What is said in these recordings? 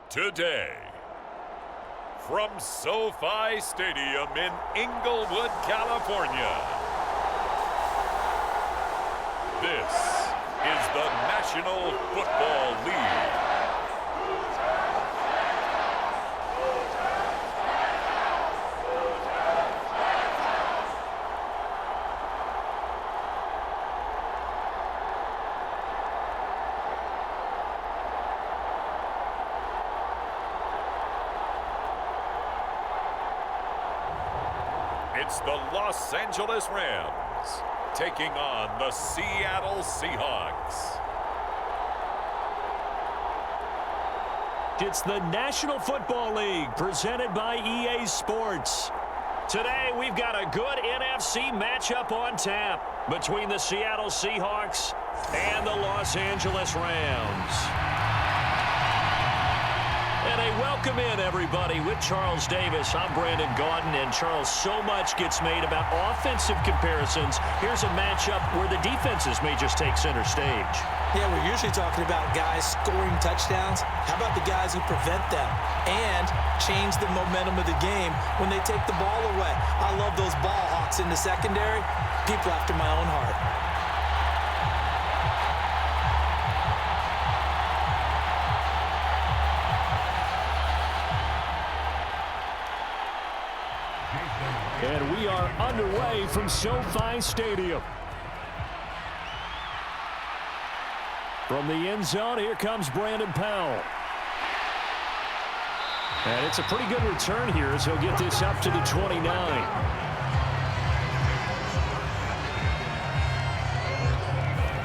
today. From SoFi Stadium in Inglewood, California, this is the National Football League. It's the Los Angeles Rams taking on the Seattle Seahawks. It's the National Football League presented by EA Sports. Today we've got a good NFC matchup on tap between the Seattle Seahawks and the Los Angeles Rams. And a welcome in, everybody, with Charles Davis. I'm Brandon Gaudin, and Charles, so much gets made about offensive comparisons. Here's a matchup where the defenses may just take center stage. Yeah, we're usually talking about guys scoring touchdowns. How about the guys who prevent them and change the momentum of the game when they take the ball away? I love those ball hawks in the secondary. People after my own heart. And we are underway from SoFi Stadium. From the end zone, here comes Brandon Powell. And it's a pretty good return here as he'll get this up to the 29.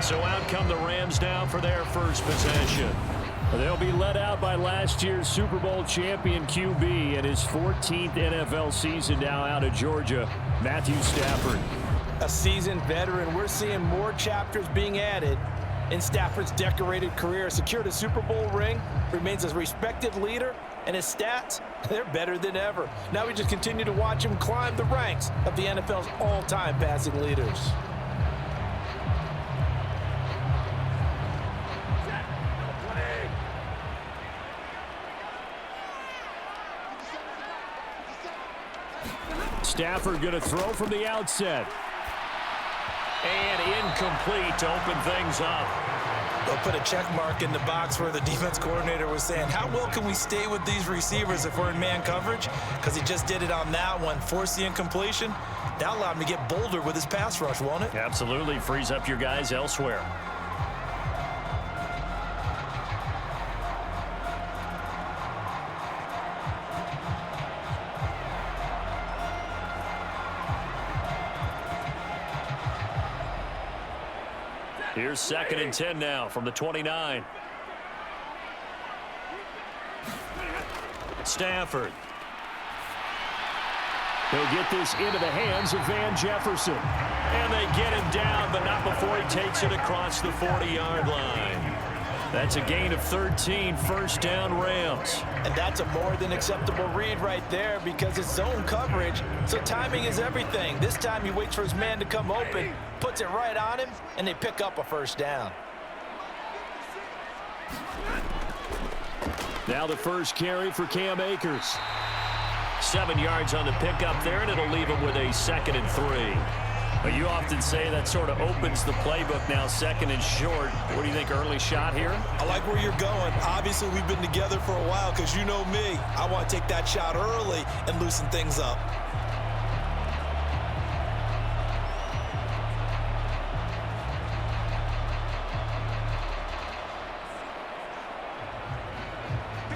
So out come the Rams now for their first possession. They'll be led out by last year's Super Bowl champion QB in his 14th NFL season now out of Georgia, Matthew Stafford. A seasoned veteran. We're seeing more chapters being added in Stafford's decorated career. Secured a Super Bowl ring, remains a respected leader, and his stats, they're better than ever. Now we just continue to watch him climb the ranks of the NFL's all-time passing leaders. Stafford going to throw from the outset. And incomplete to open things up. They'll put a check mark in the box where the defense coordinator was saying, how well can we stay with these receivers if we're in man coverage? Because he just did it on that one. Force the incompletion. That allowed him to get bolder with his pass rush, won't it? Absolutely. Frees up your guys elsewhere. Here's 2nd and 10 now from the 29. Stafford. He'll get this into the hands of Van Jefferson. And they get him down, but not before he takes it across the 40-yard line. That's a gain of 13, first down Rams. And that's a more than acceptable read right there because it's zone coverage, so timing is everything. This time he waits for his man to come open, puts it right on him, and they pick up a first down. Now the first carry for Cam Akers. 7 yards on the pickup there, and it'll leave him with a 2nd and 3. But you often say that sort of opens the playbook now, 2nd and short. What do you think, early shot here? I like where you're going. Obviously, we've been together for a while because you know me. I want to take that shot early and loosen things up.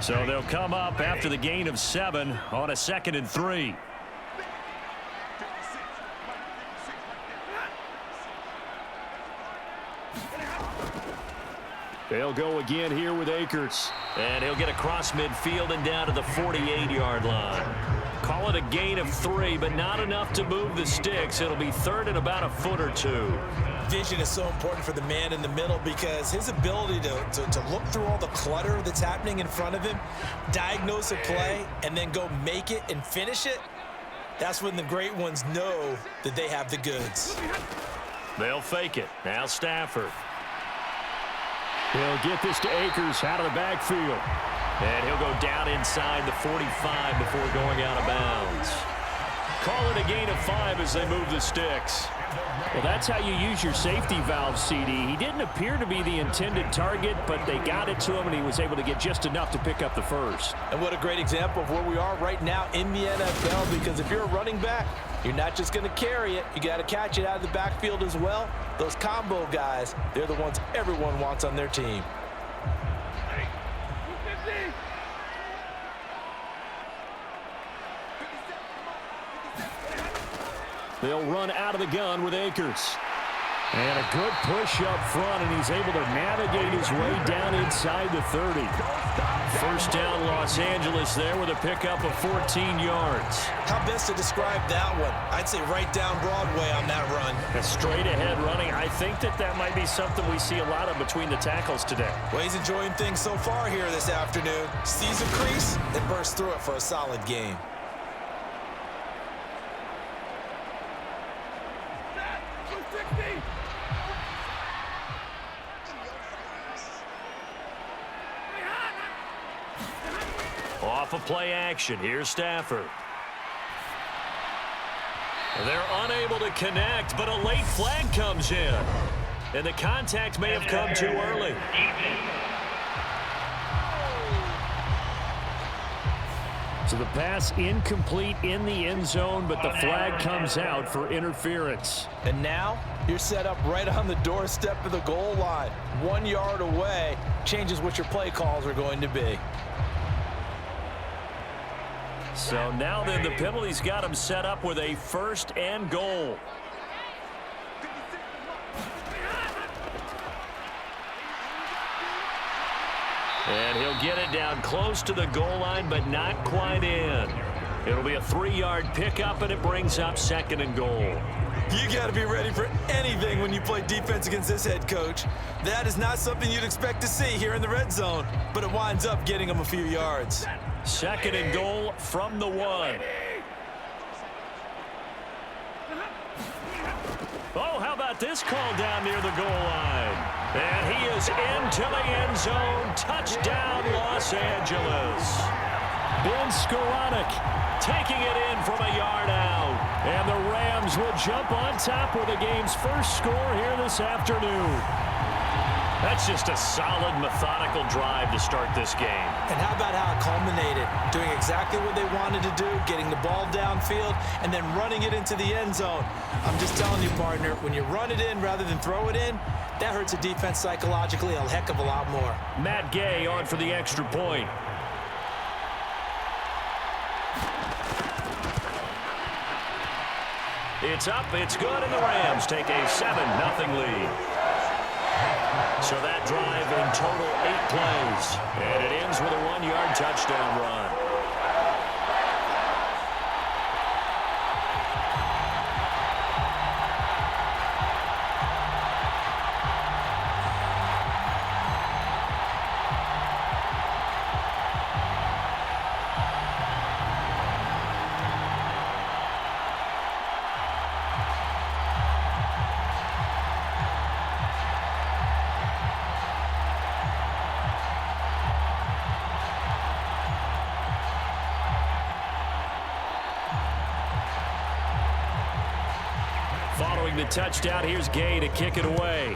So they'll come up after the gain of 7 on a 2nd and 3. They'll go again here with Akers. And he'll get across midfield and down to the 48-yard line. Call it a gain of 3, but not enough to move the sticks. It'll be 3rd and about a foot or 2. Vision is so important for the man in the middle because his ability to look through all the clutter that's happening in front of him, diagnose a play, and then go make it and finish it, that's when the great ones know that they have the goods. They'll fake it. Now Stafford. He'll get this to Akers out of the backfield. And he'll go down inside the 45 before going out of bounds. Call it a gain of 5 as they move the sticks. Well, that's how you use your safety valve, CD. He didn't appear to be the intended target, but they got it to him, and he was able to get just enough to pick up the first. And what a great example of where we are right now in the NFL, because if you're a running back, you're not just going to carry it. You got to catch it out of the backfield as well. Those combo guys, they're the ones everyone wants on their team. They'll run out of the gun with Akers. And a good push up front, and he's able to navigate his way down inside the 30. First down, Los Angeles there with a pickup of 14 yards. How best to describe that one? I'd say right down Broadway on that run. A straight ahead running. I think that might be something we see a lot of between the tackles today. Well, he's enjoying things so far here this afternoon. Sees a crease and bursts through it for a solid game. Off of play action, here's Stafford. They're unable to connect, but a late flag comes in. And the contact may have come too early. So the pass incomplete in the end zone, but the flag comes out for interference. And now you're set up right on the doorstep of the goal line. 1 yard away changes what your play calls are going to be. So now then the penalty's got him set up with a 1st and goal. And he'll get it down close to the goal line, but not quite in. It'll be a 3-yard pickup, and it brings up 2nd and goal. You got to be ready for anything when you play defense against this head coach. That is not something you'd expect to see here in the red zone, but it winds up getting him a few yards. 2nd and goal from the 1. Oh, how about this call down near the goal line? And he is into the end zone. Touchdown, Los Angeles. Ben Skoranek taking it in from a yard out. And the Rams will jump on top with the game's first score here this afternoon. That's just a solid, methodical drive to start this game. And how about how it culminated? Doing exactly what they wanted to do, getting the ball downfield, and then running it into the end zone. I'm just telling you, partner, when you run it in rather than throw it in, that hurts a defense psychologically a heck of a lot more. Matt Gay on for the extra point. It's up, it's good, and the Rams take a 7-0 lead. So that drive in total 8 plays. And it ends with a 1-yard touchdown run. Following the touchdown, here's Gay to kick it away.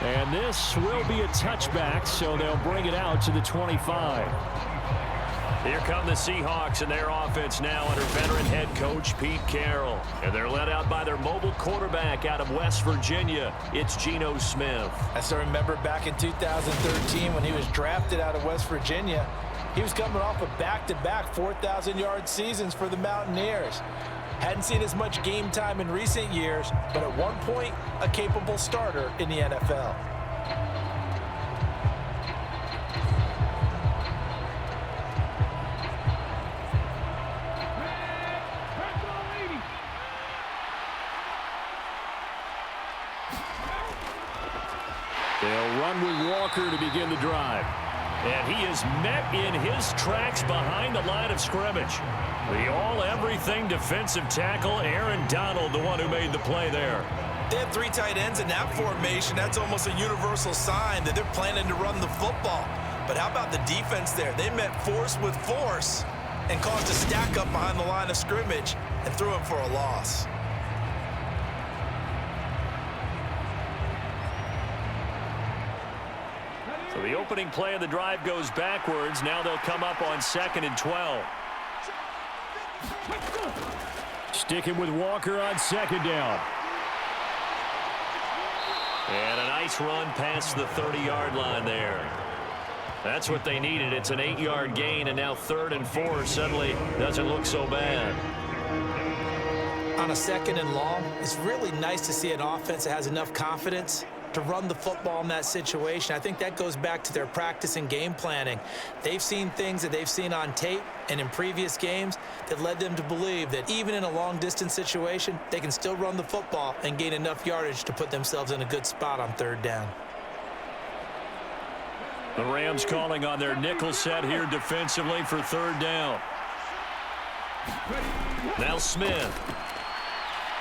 And this will be a touchback, so they'll bring it out to the 25. Here come the Seahawks and their offense now under veteran head coach Pete Carroll. And they're led out by their mobile quarterback out of West Virginia. It's Geno Smith. I still remember back in 2013 when he was drafted out of West Virginia. He was coming off of back-to-back 4,000-yard seasons for the Mountaineers. Hadn't seen as much game time in recent years, but at one point, a capable starter in the NFL. They'll run with Walker to begin the drive. And he is met in his tracks behind the line of scrimmage. The all-everything defensive tackle, Aaron Donald, the one who made the play there. They have 3 tight ends in that formation. That's almost a universal sign that they're planning to run the football. But how about the defense there? They met force with force and caused a stack up behind the line of scrimmage and threw him for a loss. So the opening play of the drive goes backwards. Now they'll come up on 2nd and 12. Sticking with Walker on 2nd down. And a nice run past the 30-yard line there. That's what they needed. It's an 8-yard gain, and now 3rd and 4 suddenly doesn't look so bad. On a 2nd and long, it's really nice to see an offense that has enough confidence to run the football in that situation. I think that goes back to their practice and game planning. They've seen things that they've seen on tape and in previous games that led them to believe that even in a long-distance situation, they can still run the football and gain enough yardage to put themselves in a good spot on 3rd down. The Rams calling on their nickel set here defensively for 3rd down. Now Smith.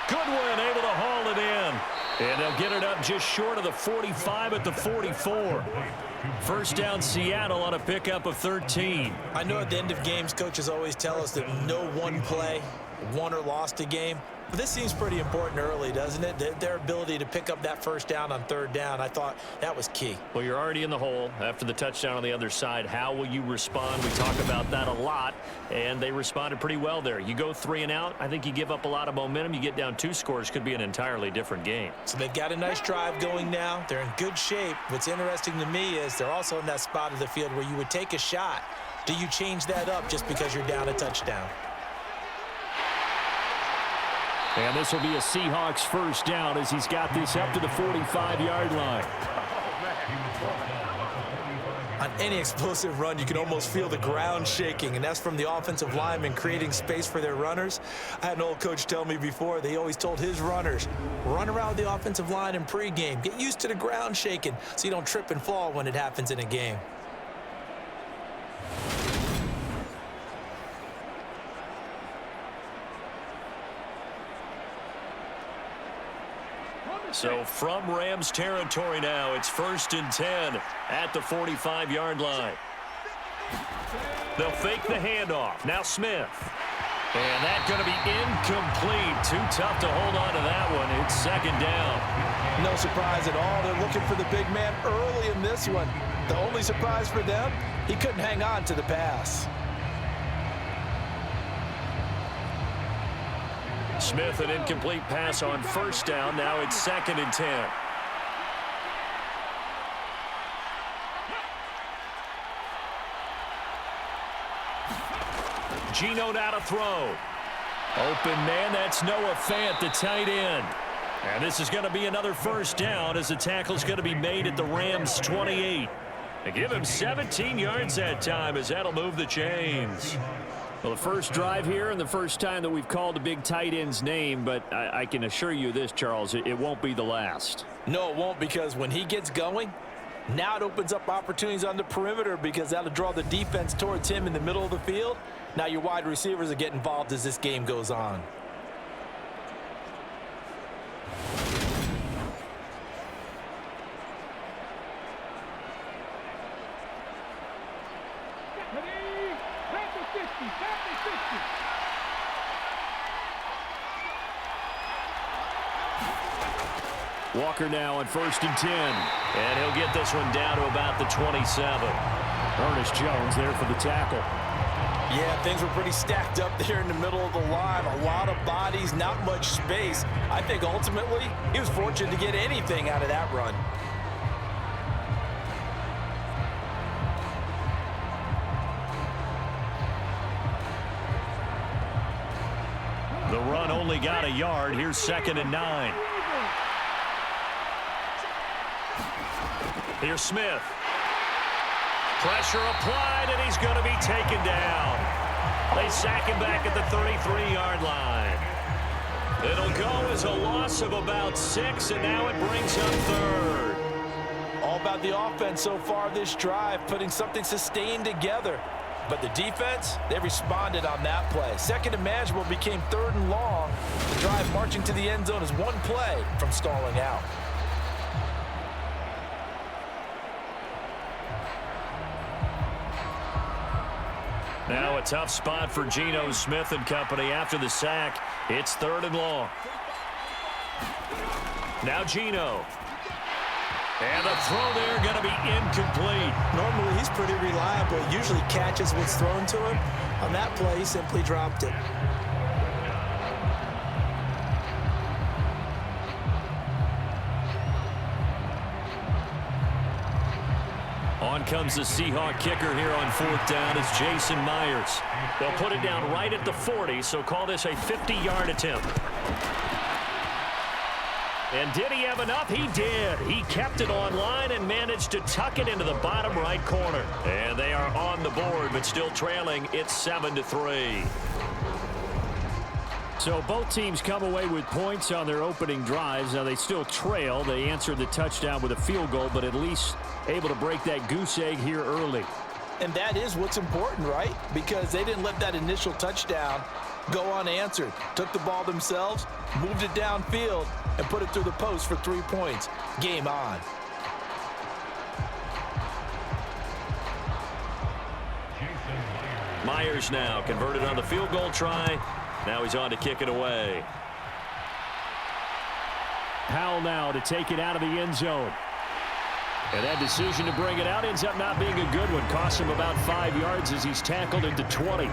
Goodwin able to haul it in. And they'll get it up just short of the 45 at the 44. First down Seattle on a pickup of 13. I know at the end of games, coaches always tell us that no one play won or lost a game. But this seems pretty important early, doesn't it? Their ability to pick up that first down on 3rd down, I thought that was key. Well, you're already in the hole after the touchdown on the other side. How will you respond? We talk about that a lot, and they responded pretty well there. You go 3 and out, I think you give up a lot of momentum. You get down 2 scores, could be an entirely different game. So they've got a nice drive going now. They're in good shape. What's interesting to me is they're also in that spot of the field where you would take a shot. Do you change that up just because you're down a touchdown? And this will be a Seahawks first down as he's got this up to the 45-yard line. On any explosive run, you can almost feel the ground shaking, and that's from the offensive linemen creating space for their runners. I had an old coach tell me before, they always told his runners, run around the offensive line in pregame. Get used to the ground shaking so you don't trip and fall when it happens in a game. So from Rams territory now, it's 1st and 10 at the 45-yard line. They'll fake the handoff. Now Smith. And that's going to be incomplete. Too tough to hold on to that one. It's 2nd down. No surprise at all. They're looking for the big man early in this one. The only surprise for them, he couldn't hang on to the pass. Smith, an incomplete pass on 1st down. Now it's 2nd and 10. Geno now to throw. Open man, that's Noah Fant, the tight end. And this is going to be another 1st down as the tackle's going to be made at the Rams' 28. They give him 17 yards that time as that'll move the chains. Well, the first drive here and the first time that we've called a big tight end's name, but I can assure you this, Charles, it won't be the last. No, it won't, because when he gets going, now it opens up opportunities on the perimeter because that'll draw the defense towards him in the middle of the field. Now your wide receivers will get involved as this game goes on. Walker now on 1st and 10. And he'll get this one down to about the 27. Ernest Jones there for the tackle. Yeah, things were pretty stacked up there in the middle of the line. A lot of bodies, not much space. I think ultimately he was fortunate to get anything out of that run. The run only got a yard. Here's 2nd and 9. Here's Smith. Pressure applied, and he's going to be taken down. They sack him back at the 33-yard line. It'll go as a loss of about 6, and now it brings up 3rd. All about the offense so far this drive, putting something sustained together. But the defense, they responded on that play. Second and manageable became 3rd and long. The drive marching to the end zone is one play from stalling out. Now a tough spot for Geno Smith and company after the sack. It's 3rd and long. Now Geno. And the throw there going to be incomplete. Normally he's pretty reliable. Usually catches what's thrown to him. On that play, he simply dropped it. On comes the Seahawk kicker here on 4th down. It's Jason Myers. They'll put it down right at the 40, so call this a 50-yard attempt. And did he have enough? He did. He kept it on line and managed to tuck it into the bottom right corner. And they are on the board, but still trailing. It's 7-3. So both teams come away with points on their opening drives. Now they still trail. They answered the touchdown with a field goal, but at least able to break that goose egg here early. And that is what's important, right? Because they didn't let that initial touchdown go unanswered. Took the ball themselves, moved it downfield, and put it through the post for 3 points. Game on. Myers now converted on the field goal try. Now he's on to kick it away. Powell now to take it out of the end zone. And that decision to bring it out ends up not being a good one. Costs him about 5 yards as he's tackled at the 20.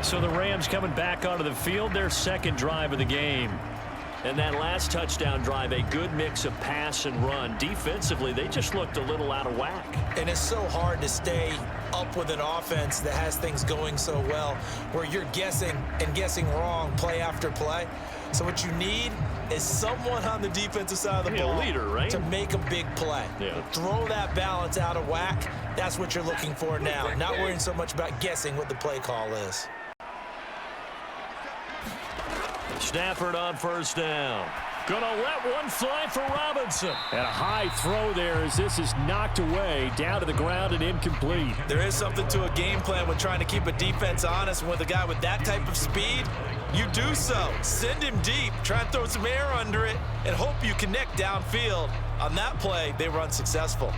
So the Rams coming back onto the field, their 2nd drive of the game. And that last touchdown drive, a good mix of pass and run. Defensively, they just looked a little out of whack. And it's so hard to stay up with an offense that has things going so well, where you're guessing and guessing wrong play after play. So what you need is someone on the defensive side of the ball, leader, right? to make a big play. Yeah. Throw that balance out of whack. That's what you're looking for now. Not worrying so much about guessing what the play call is. Stafford on 1st down. Gonna let one fly for Robinson. And a high throw there as this is knocked away, down to the ground and incomplete. There is something to a game plan when trying to keep a defense honest. And with a guy with that type of speed, you do so. Send him deep, try and throw some air under it, and hope you connect downfield. On that play, they were unsuccessful.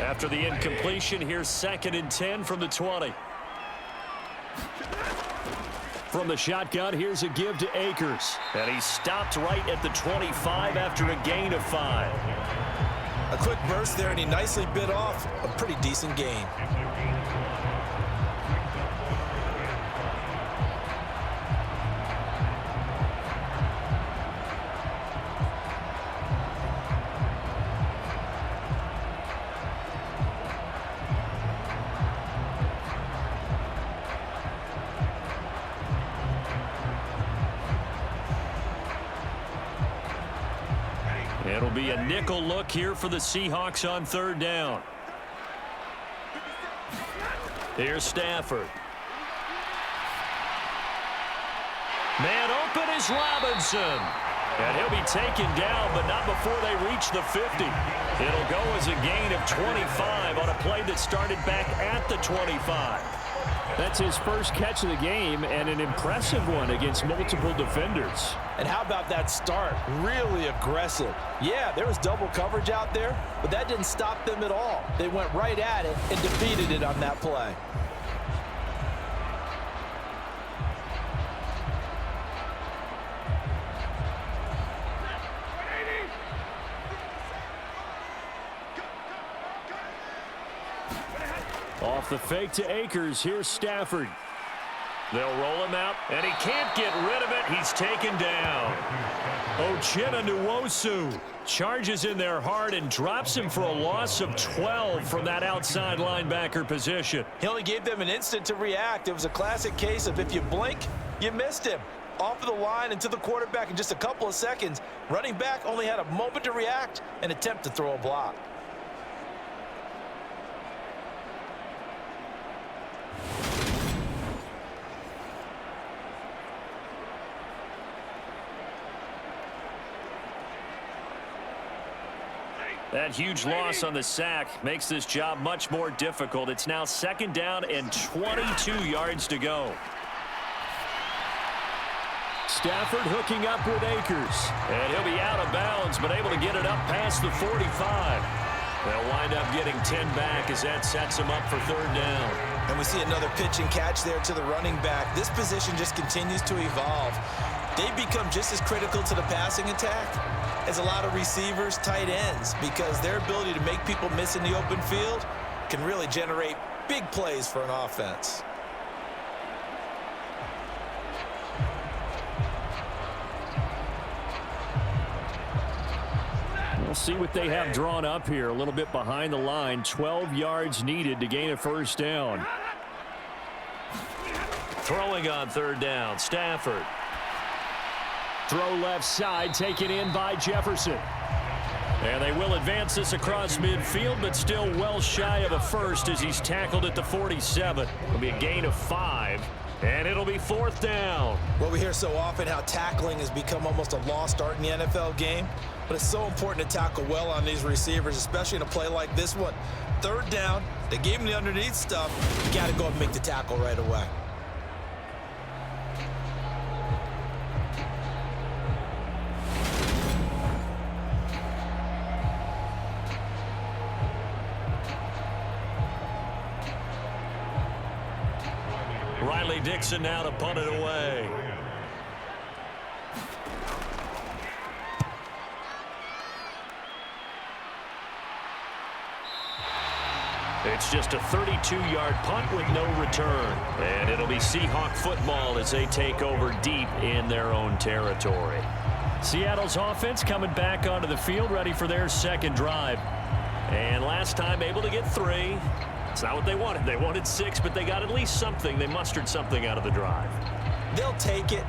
After the incompletion, here's 2nd and 10 from the 20. From the shotgun, here's a give to Akers. And he stopped right at the 25 after a gain of 5. A quick burst there, and he nicely bit off a pretty decent gain. It'll be a nickel look here for the Seahawks on 3rd down. Here's Stafford. Man open is Robinson. And he'll be taken down, but not before they reach the 50. It'll go as a gain of 25 on a play that started back at the 25. That's his first catch of the game, and an impressive one against multiple defenders. And how about that start? Really aggressive. Yeah, there was double coverage out there, but that didn't stop them at all. They went right at it and defeated it on that play. Off the fake to Akers, here's Stafford. They'll roll him out, and he can't get rid of it. He's taken down. Uchenna Nwosu charges in there hard and drops him for a loss of 12 from that outside linebacker position. He only gave them an instant to react. It was a classic case of if you blink, you missed him. Off of the line and to the quarterback in just a couple of seconds. Running back only had a moment to react and attempt to throw a block. That huge loss on the sack makes this job much more difficult. It's now 2nd down and 22 yards to go. Stafford hooking up with Akers. And he'll be out of bounds, but able to get it up past the 45. They'll wind up getting 10 back as that sets him up for 3rd down. And we see another pitch and catch there to the running back. This position just continues to evolve. They become just as critical to the passing attack as a lot of receivers, tight ends, because their ability to make people miss in the open field can really generate big plays for an offense. We'll see what they have drawn up here. A little bit behind the line. 12 yards needed to gain a 1st down. Throwing on 3rd down, Stafford. Throw left side, taken in by Jefferson. And they will advance this across midfield, but still well shy of a first as he's tackled at the 47. It'll be a gain of 5, and it'll be 4th down. Well, we hear so often how tackling has become almost a lost art in the NFL game, but it's so important to tackle well on these receivers, especially in a play like this one. 3rd down, they gave him the underneath stuff. You got to go and make the tackle right away. Riley Dixon now to punt it away. It's just a 32-yard punt with no return. And it'll be Seahawk football as they take over deep in their own territory. Seattle's offense coming back onto the field, ready for their 2nd drive. And last time able to get 3. It's not what they wanted. They wanted 6, but they got at least something. They mustered something out of the drive. They'll take it.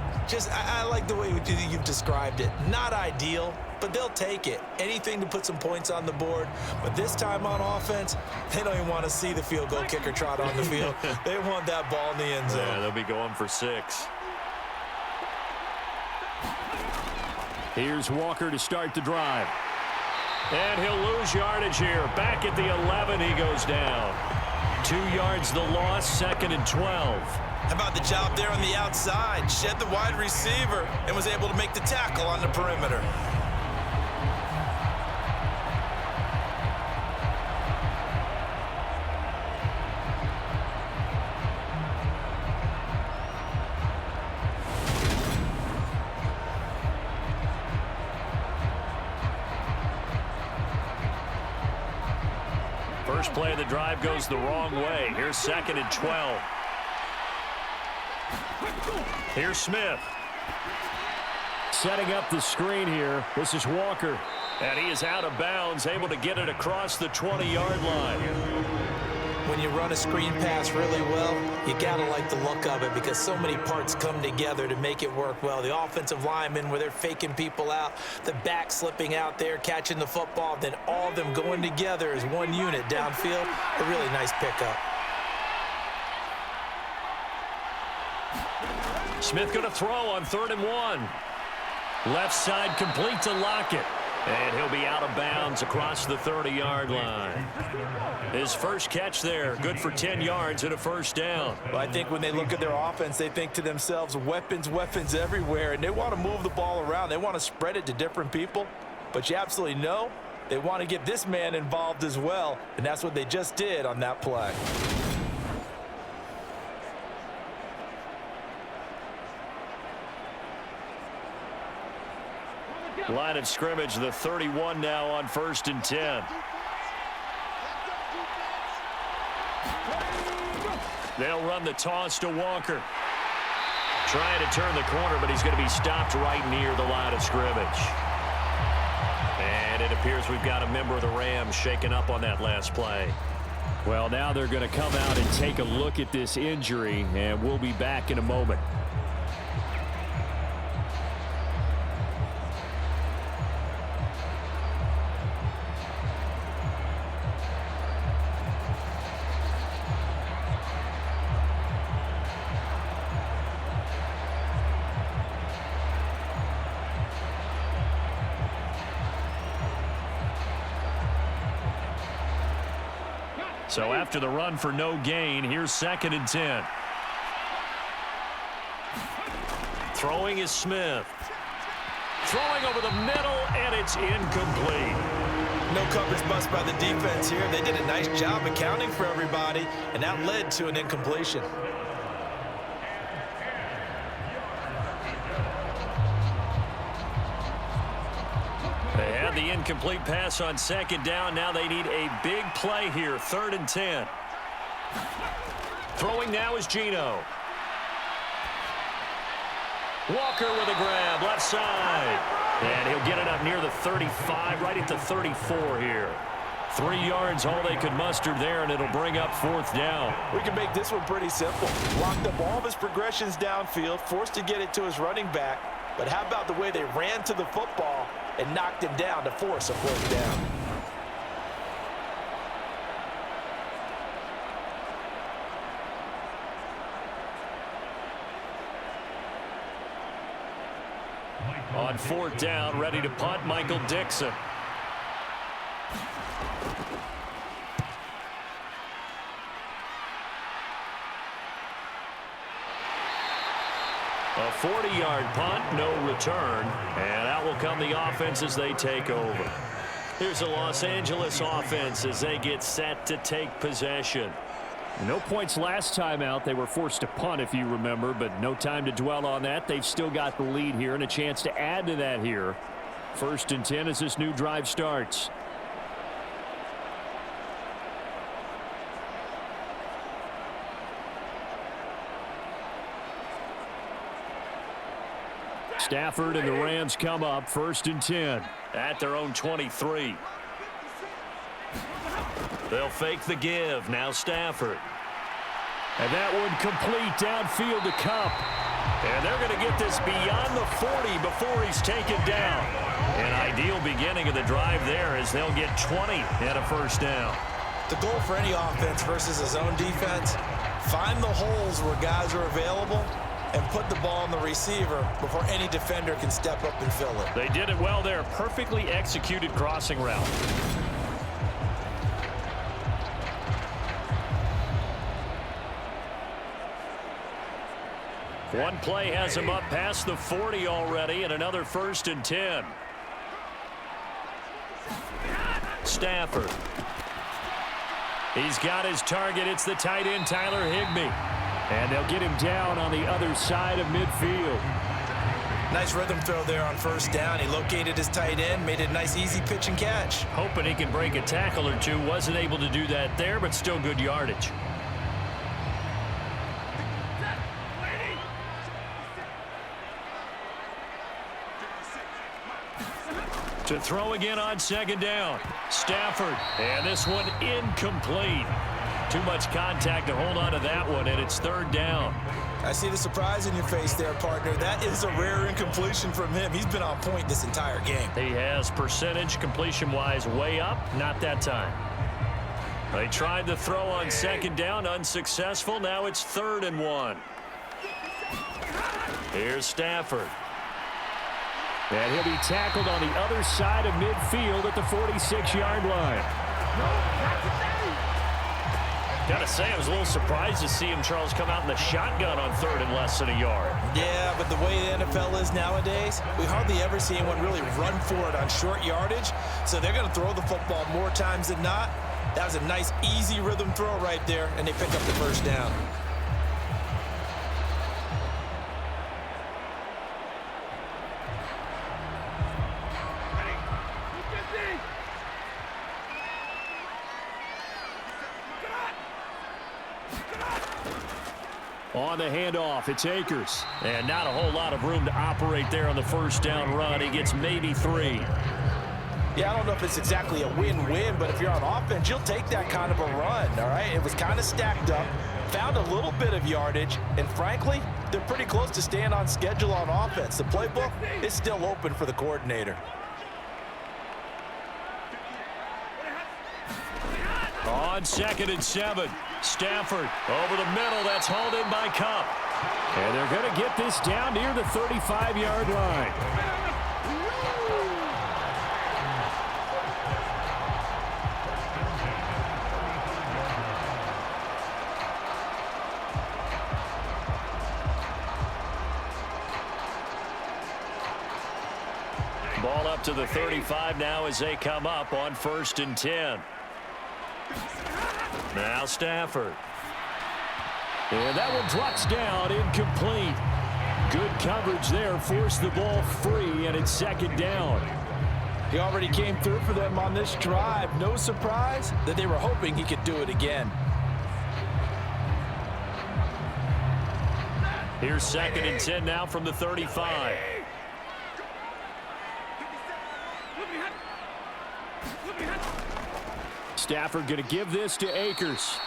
I like the way you've described it. Not ideal, but they'll take it. Anything to put some points on the board. But this time on offense, they don't even want to see the field goal kicker trot on the field. They want that ball in the end zone. Yeah, they'll be going for 6. Here's Walker to start the drive. And he'll lose yardage here. Back at the 11, he goes down. 2 yards the loss, 2nd and 12. How about the job there on the outside? Shed the wide receiver and was able to make the tackle on the perimeter. First play of the drive goes the wrong way. Here's 2nd and 12. Here's Smith. Setting up the screen here. This is Walker. And he is out of bounds, able to get it across the 20-yard line. When you run a screen pass really well, you gotta like the look of it because so many parts come together to make it work well. The offensive linemen, where they're faking people out, the back slipping out there, catching the football, then all of them going together as one unit downfield. A really nice pickup. Smith going to throw on 3rd and 1. Left side complete to Lockett. And he'll be out of bounds across the 30-yard line. His first catch there, good for 10 yards and a 1st down. Well, I think when they look at their offense, they think to themselves, weapons everywhere, and they want to move the ball around. They want to spread it to different people, but you absolutely know they want to get this man involved as well, and that's what they just did on that play. Line of scrimmage, the 31 now on 1st and 10. They'll run the toss to Walker. Trying to turn the corner, but he's going to be stopped right near the line of scrimmage. And it appears we've got a member of the Rams shaken up on that last play. Well, now they're going to come out and take a look at this injury, and we'll be back in a moment. So after the run for no gain, here's 2nd and 10. Throwing is Smith. Throwing over the middle, and it's incomplete. No coverage bust by the defense here. They did a nice job accounting for everybody, and that led to an incompletion. They had the incomplete pass on 2nd down. Now they need a big play here, 3rd and 10. Throwing now is Geno. Walker with a grab, left side. And he'll get it up near the 35, right at the 34 here. 3 yards, all they could muster there, and it'll bring up 4th down. We can make this one pretty simple. Locked up all of his progressions downfield, forced to get it to his running back. But how about the way they ran to the football and knocked him down to force a 4th down? On 4th down, ready to punt, Michael Dixon. A 40-yard punt, no return, and out will come the offense as they take over. Here's the Los Angeles offense as they get set to take possession. No points last time out. They were forced to punt, if you remember, but no time to dwell on that. They've still got the lead here and a chance to add to that here. 1st and 10 as this new drive starts. Stafford and the Rams come up 1st and 10 at their own 23. They'll fake the give. Now Stafford. And that one complete downfield to Cup. And they're going to get this beyond the 40 before he's taken down. An ideal beginning of the drive there as they'll get 20 and a 1st down. The goal for any offense versus his own defense, find the holes where guys are available and put the ball on the receiver before any defender can step up and fill it. They did it well there. Perfectly executed crossing route. One play has him up past the 40 already, and another 1st and 10. Stafford. He's got his target. It's the tight end, Tyler Higbee. And they'll get him down on the other side of midfield. Nice rhythm throw there on 1st down. He located his tight end, made it a nice, easy pitch and catch. Hoping he can break a tackle or two. Wasn't able to do that there, but still good yardage. To throw again on 2nd down. Stafford. And this one incomplete. Too much contact to hold on to that one, and it's 3rd down. I see the surprise in your face there, partner. That is a rare incompletion from him. He's been on point this entire game. He has percentage completion-wise way up. Not that time. They tried the throw on 2nd down. Unsuccessful. Now it's 3rd and 1. Here's Stafford. And he'll be tackled on the other side of midfield at the 46-yard line. Gotta say, I was a little surprised to see him, Charles, come out in the shotgun on 3rd and less than a yard. Yeah, but the way the NFL is nowadays, we hardly ever see anyone really run for it on short yardage. So they're going to throw the football more times than not. That was a nice, easy rhythm throw right there, and they pick up the 1st down. On the handoff, it's Akers. And not a whole lot of room to operate there on the 1st down run. He gets maybe 3. Yeah, I don't know if it's exactly a win-win, but if you're on offense, you'll take that kind of a run, all right? It was kind of stacked up, found a little bit of yardage, and frankly, they're pretty close to staying on schedule on offense. The playbook is still open for the coordinator. On 2nd and 7, Stafford over the middle. That's hauled in by Cup. And they're going to get this down near the 35-yard line. Ball up to the 35 now as they come up on 1st and 10. Now Stafford. And that one drops down, incomplete. Good coverage there, forced the ball free, and it's 2nd down. He already came through for them on this drive. No surprise that they were hoping he could do it again. Here's 2nd and 10 now from the 35. Stafford going to give this to Akers.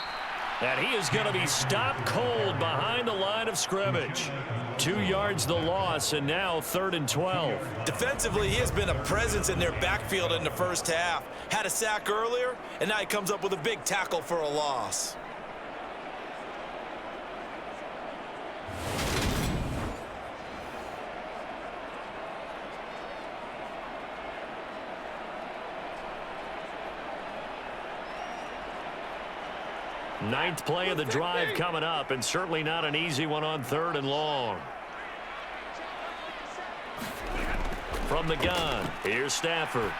And he is going to be stopped cold behind the line of scrimmage. 2 yards the loss, and now 3rd and 12. Defensively, he has been a presence in their backfield in the first half. Had a sack earlier, and now he comes up with a big tackle for a loss. Ninth play of the drive coming up, and certainly not an easy one on 3rd and long. From the gun, here's Stafford.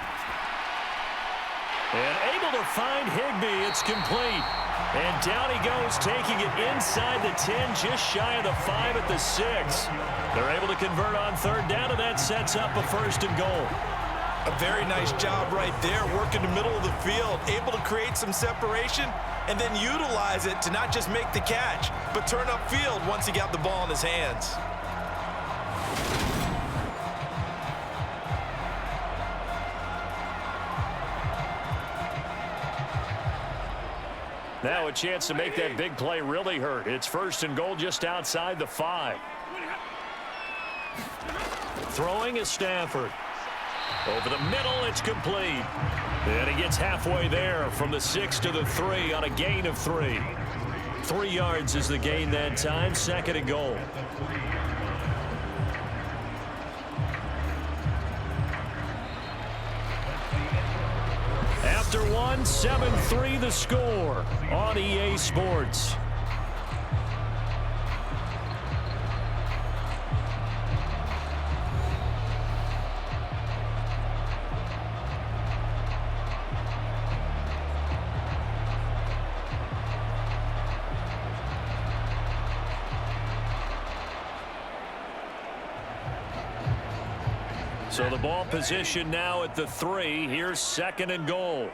And able to find Higbee. It's complete. And down he goes, taking it inside the 10, just shy of the 5 at the 6. They're able to convert on 3rd down, and that sets up a 1st and goal. A very nice job right there, working the middle of the field, able to create some separation, and then utilize it to not just make the catch, but turn upfield once he got the ball in his hands. Now a chance to make that big play really hurt. It's 1st and goal just outside the 5. Throwing is Stafford. Over the middle, it's complete. And he gets halfway there from the 6 to the 3 on a gain of 3. 3 yards is the gain that time, 2nd and goal. After one, 7-3 the score on EA Sports. So the ball position now at the 3. Here's 2nd and goal.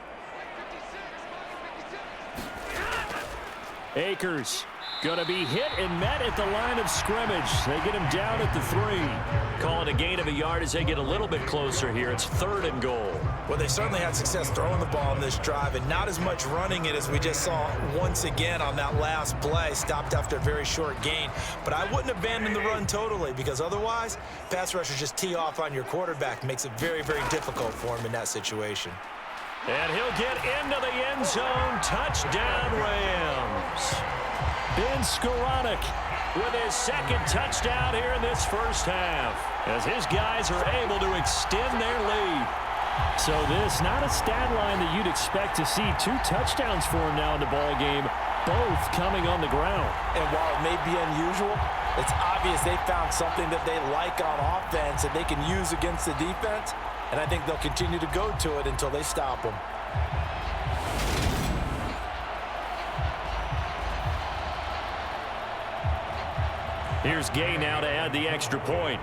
Akers going to be hit and met at the line of scrimmage. They get him down at the 3. Call it a gain of a yard as they get a little bit closer here. It's 3rd and goal. Well, they certainly had success throwing the ball in this drive and not as much running it as we just saw once again on that last play. Stopped after a very short gain. But I wouldn't abandon the run totally, because otherwise, pass rushers just tee off on your quarterback. Makes it very, very difficult for him in that situation. And he'll get into the end zone. Touchdown, Rams. Ben Skoranek with his 2nd touchdown here in this first half, as his guys are able to extend their lead. So this, not a stat line that you'd expect to see. 2 touchdowns for him now in the ball game, both coming on the ground. And while it may be unusual, it's obvious they found something that they like on offense that they can use against the defense, and I think they'll continue to go to it until they stop them. Here's Gay now to add the extra point.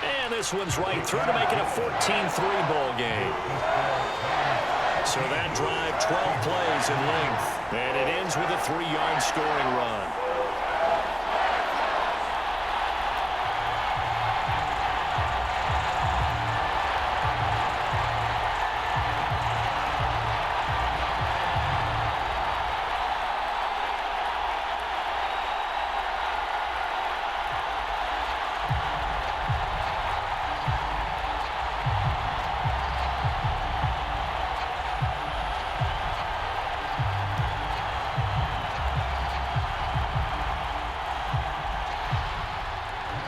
And this one's right through to make it a 14-3 ball game. So that drive, 12 plays in length. And it ends with a 3-yard scoring run.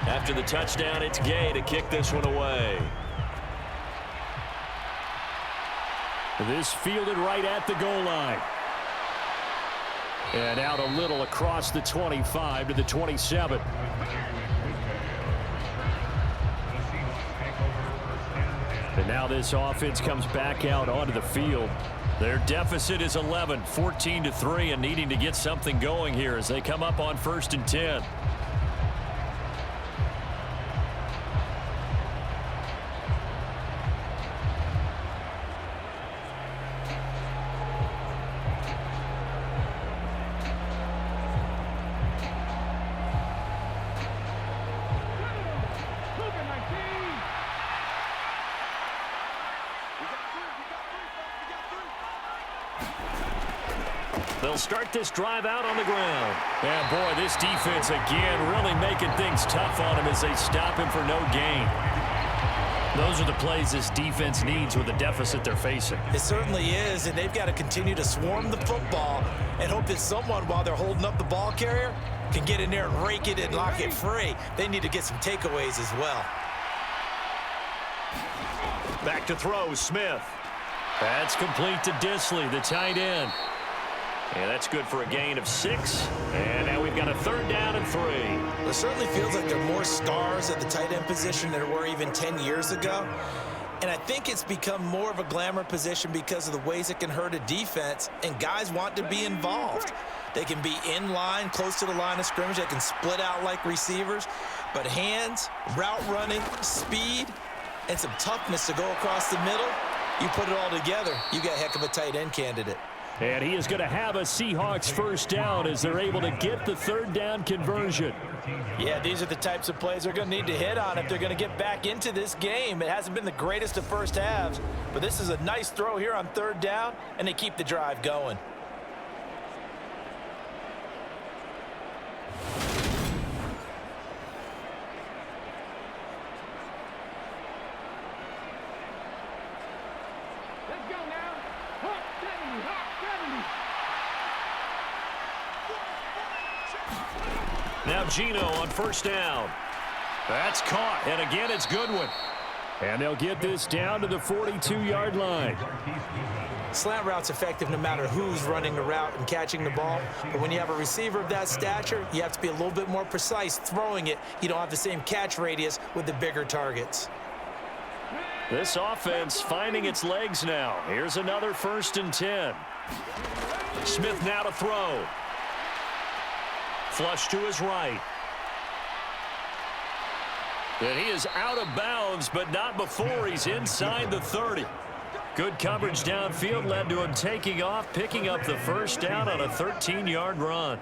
After the touchdown, it's Gay to kick this one away. This fielded right at the goal line. And out a little across the 25 to the 27. And now this offense comes back out onto the field. Their deficit is 11, 14-3, and needing to get something going here as they come up on 1st and 10. They'll start this drive out on the ground. And boy, this defense again really making things tough on him as they stop him for no gain. Those are the plays this defense needs with the deficit they're facing. It certainly is, and they've got to continue to swarm the football and hope that someone, while they're holding up the ball carrier, can get in there and rake it and lock it free. They need to get some takeaways as well. Back to throw, Smith. That's complete to Disley, the tight end. And that's good for a gain of 6. And now we've got a 3rd down and 3. It certainly feels like there are more stars at the tight end position than there were even 10 years ago. And I think it's become more of a glamour position because of the ways it can hurt a defense, and guys want to be involved. They can be in line, close to the line of scrimmage. They can split out like receivers. But hands, route running, speed, and some toughness to go across the middle, you put it all together, you got a heck of a tight end candidate. And he is going to have a Seahawks 1st down as they're able to get the 3rd down conversion. Yeah, these are the types of plays they're going to need to hit on if they're going to get back into this game. It hasn't been the greatest of first halves, but this is a nice throw here on 3rd down, and they keep the drive going. Now Gino on 1st down. That's caught, and again it's Goodwin. And they'll get this down to the 42-yard line. Slant route's effective no matter who's running the route and catching the ball. But when you have a receiver of that stature, you have to be a little bit more precise throwing it. You don't have the same catch radius with the bigger targets. This offense finding its legs now. Here's another 1st and 10. Smith now to throw. Flush to his right. And he is out of bounds, but not before he's inside the 30. Good coverage downfield led to him taking off, picking up the 1st down on a 13-yard run.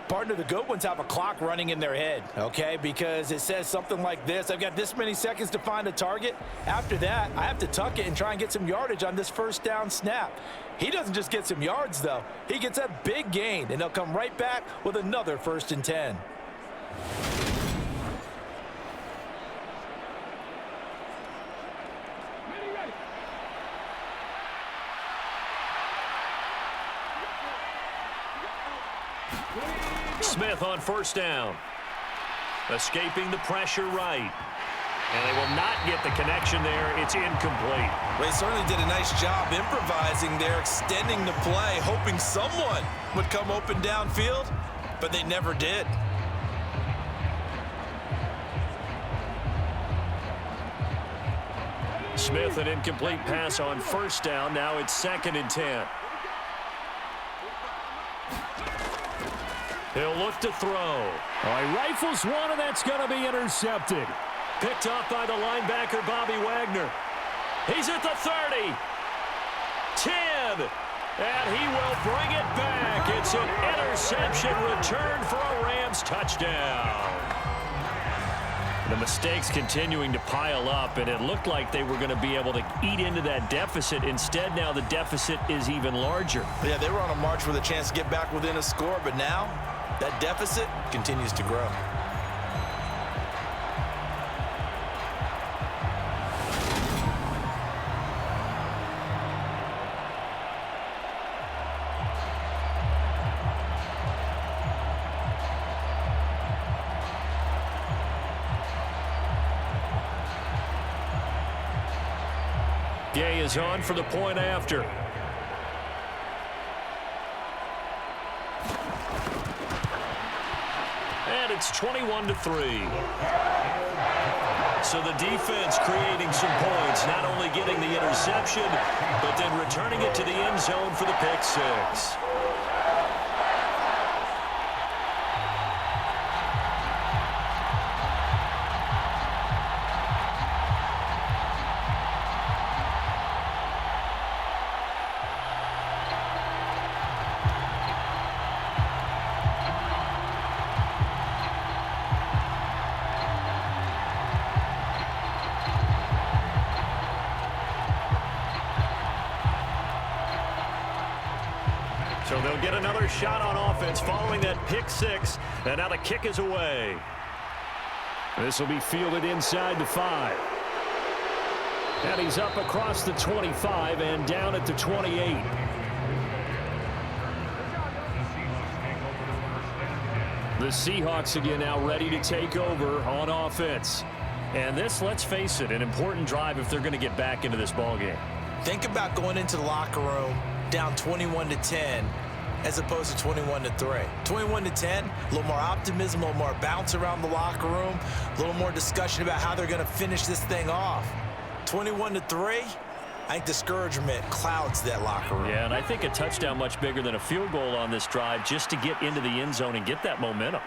Partner, the good ones have a clock running in their head, okay? Because it says something like this: I've got this many seconds to find a target. After that, I have to tuck it and try and get some yardage on this 1st down snap. He doesn't just get some yards, though. He gets a big gain, and they'll come right back with another 1st and 10. Smith on 1st down. Escaping the pressure right. And they will not get the connection there. It's incomplete. Well, they certainly did a nice job improvising there, extending the play, hoping someone would come open downfield, but they never did. Smith, an incomplete pass on 1st down. Now it's 2nd and 10. He'll look to throw. All right, rifles one, and that's going to be intercepted. Picked off by the linebacker, Bobby Wagner. He's at the 30. 10. And he will bring it back. It's an interception return for a Rams touchdown. The mistakes continuing to pile up, and it looked like they were going to be able to eat into that deficit. Instead, now the deficit is even larger. Yeah, they were on a march with a chance to get back within a score, but now that deficit continues to grow. Gay is on for the point after. and it's 21-3. So the defense creating some points, not only getting the interception, but then returning it to the end zone for the pick six. So they'll get another shot on offense following that pick six, and now the kick is away. This will be fielded inside the 5. And he's up across the 25 and down at the 28. The Seahawks again now ready to take over on offense. And this, let's face it, an important drive if they're going to get back into this ballgame. Think about going into the locker room down 21-10 as opposed to 21-3. 21-10, a little more optimism, a little more bounce around the locker room, a little more discussion about how they're going to finish this thing off. 21-3, I think discouragement clouds that locker room. Yeah, and I think a touchdown much bigger than a field goal on this drive just to get into the end zone and get that momentum.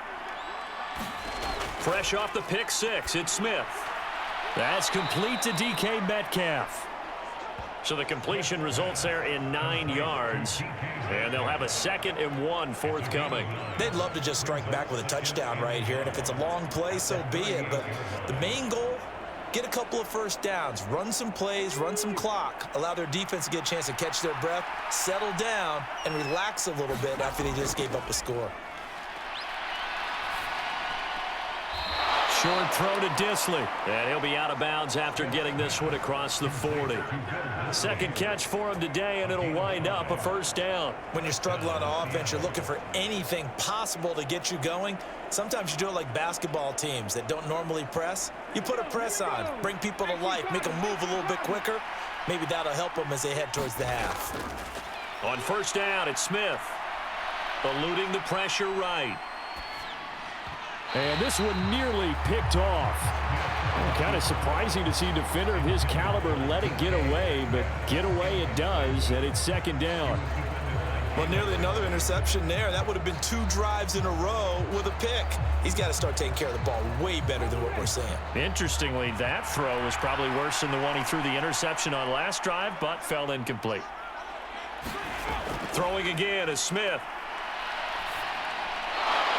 Fresh off the pick six, it's Smith. That's complete to DK Metcalf. So the completion results there in 9 yards, and they'll have a 2nd and 1 forthcoming. They'd love to just strike back with a touchdown right here, and if it's a long play, so be it. But the main goal, get a couple of first downs, run some plays, run some clock, allow their defense to get a chance to catch their breath, settle down, and relax a little bit after they just gave up a score. Short throw to Disley, and he'll be out of bounds after getting this one across the 40. Second catch for him today, and it'll wind up a first down. When you're struggling on offense, you're looking for anything possible to get you going. Sometimes you do it like basketball teams that don't normally press. You put a press on, bring people to life, make them move a little bit quicker. Maybe that'll help them as they head towards the half. On first down, it's Smith, eluding the pressure right. And this one nearly picked off. Kind of surprising to see a defender of his caliber let it get away, but get away it does, and it's 2nd down. Well, nearly another interception there. That would have been 2 drives in a row with a pick. He's got to start taking care of the ball way better than what we're seeing. Interestingly, that throw was probably worse than the one he threw the interception on last drive, but fell incomplete. Throwing again is Smith.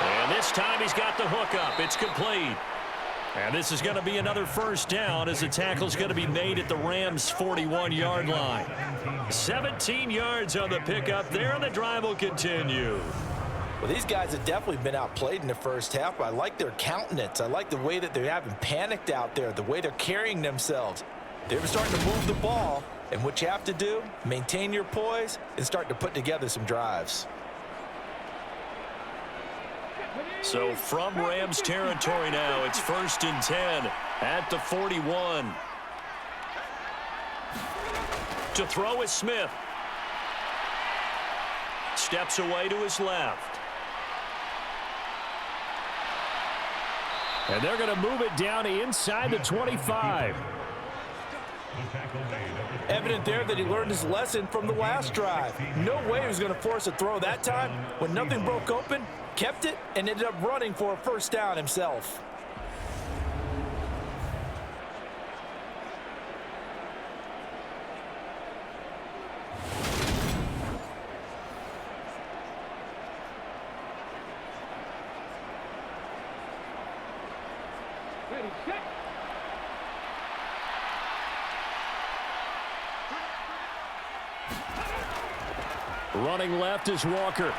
And this time he's got the hook up. It's complete. And this is going to be another first down as the tackle's going to be made at the Rams' 41-yard line. 17 yards on the pickup there, and the drive will continue. Well, these guys have definitely been outplayed in the first half. I like their countenance. I like the way that they haven't panicked out there, the way they're carrying themselves. They're starting to move the ball, and what you have to do, maintain your poise and start to put together some drives. So from Rams territory now, it's 1st and 10 at the 41. To throw is Smith. Steps away to his left. And they're going to move it down inside the 25. Evident there that he learned his lesson from the last drive. No way he was going to force a throw that time. When nothing broke open, kept it, and ended up running for a first down himself. Ready, set. Running left is Walker.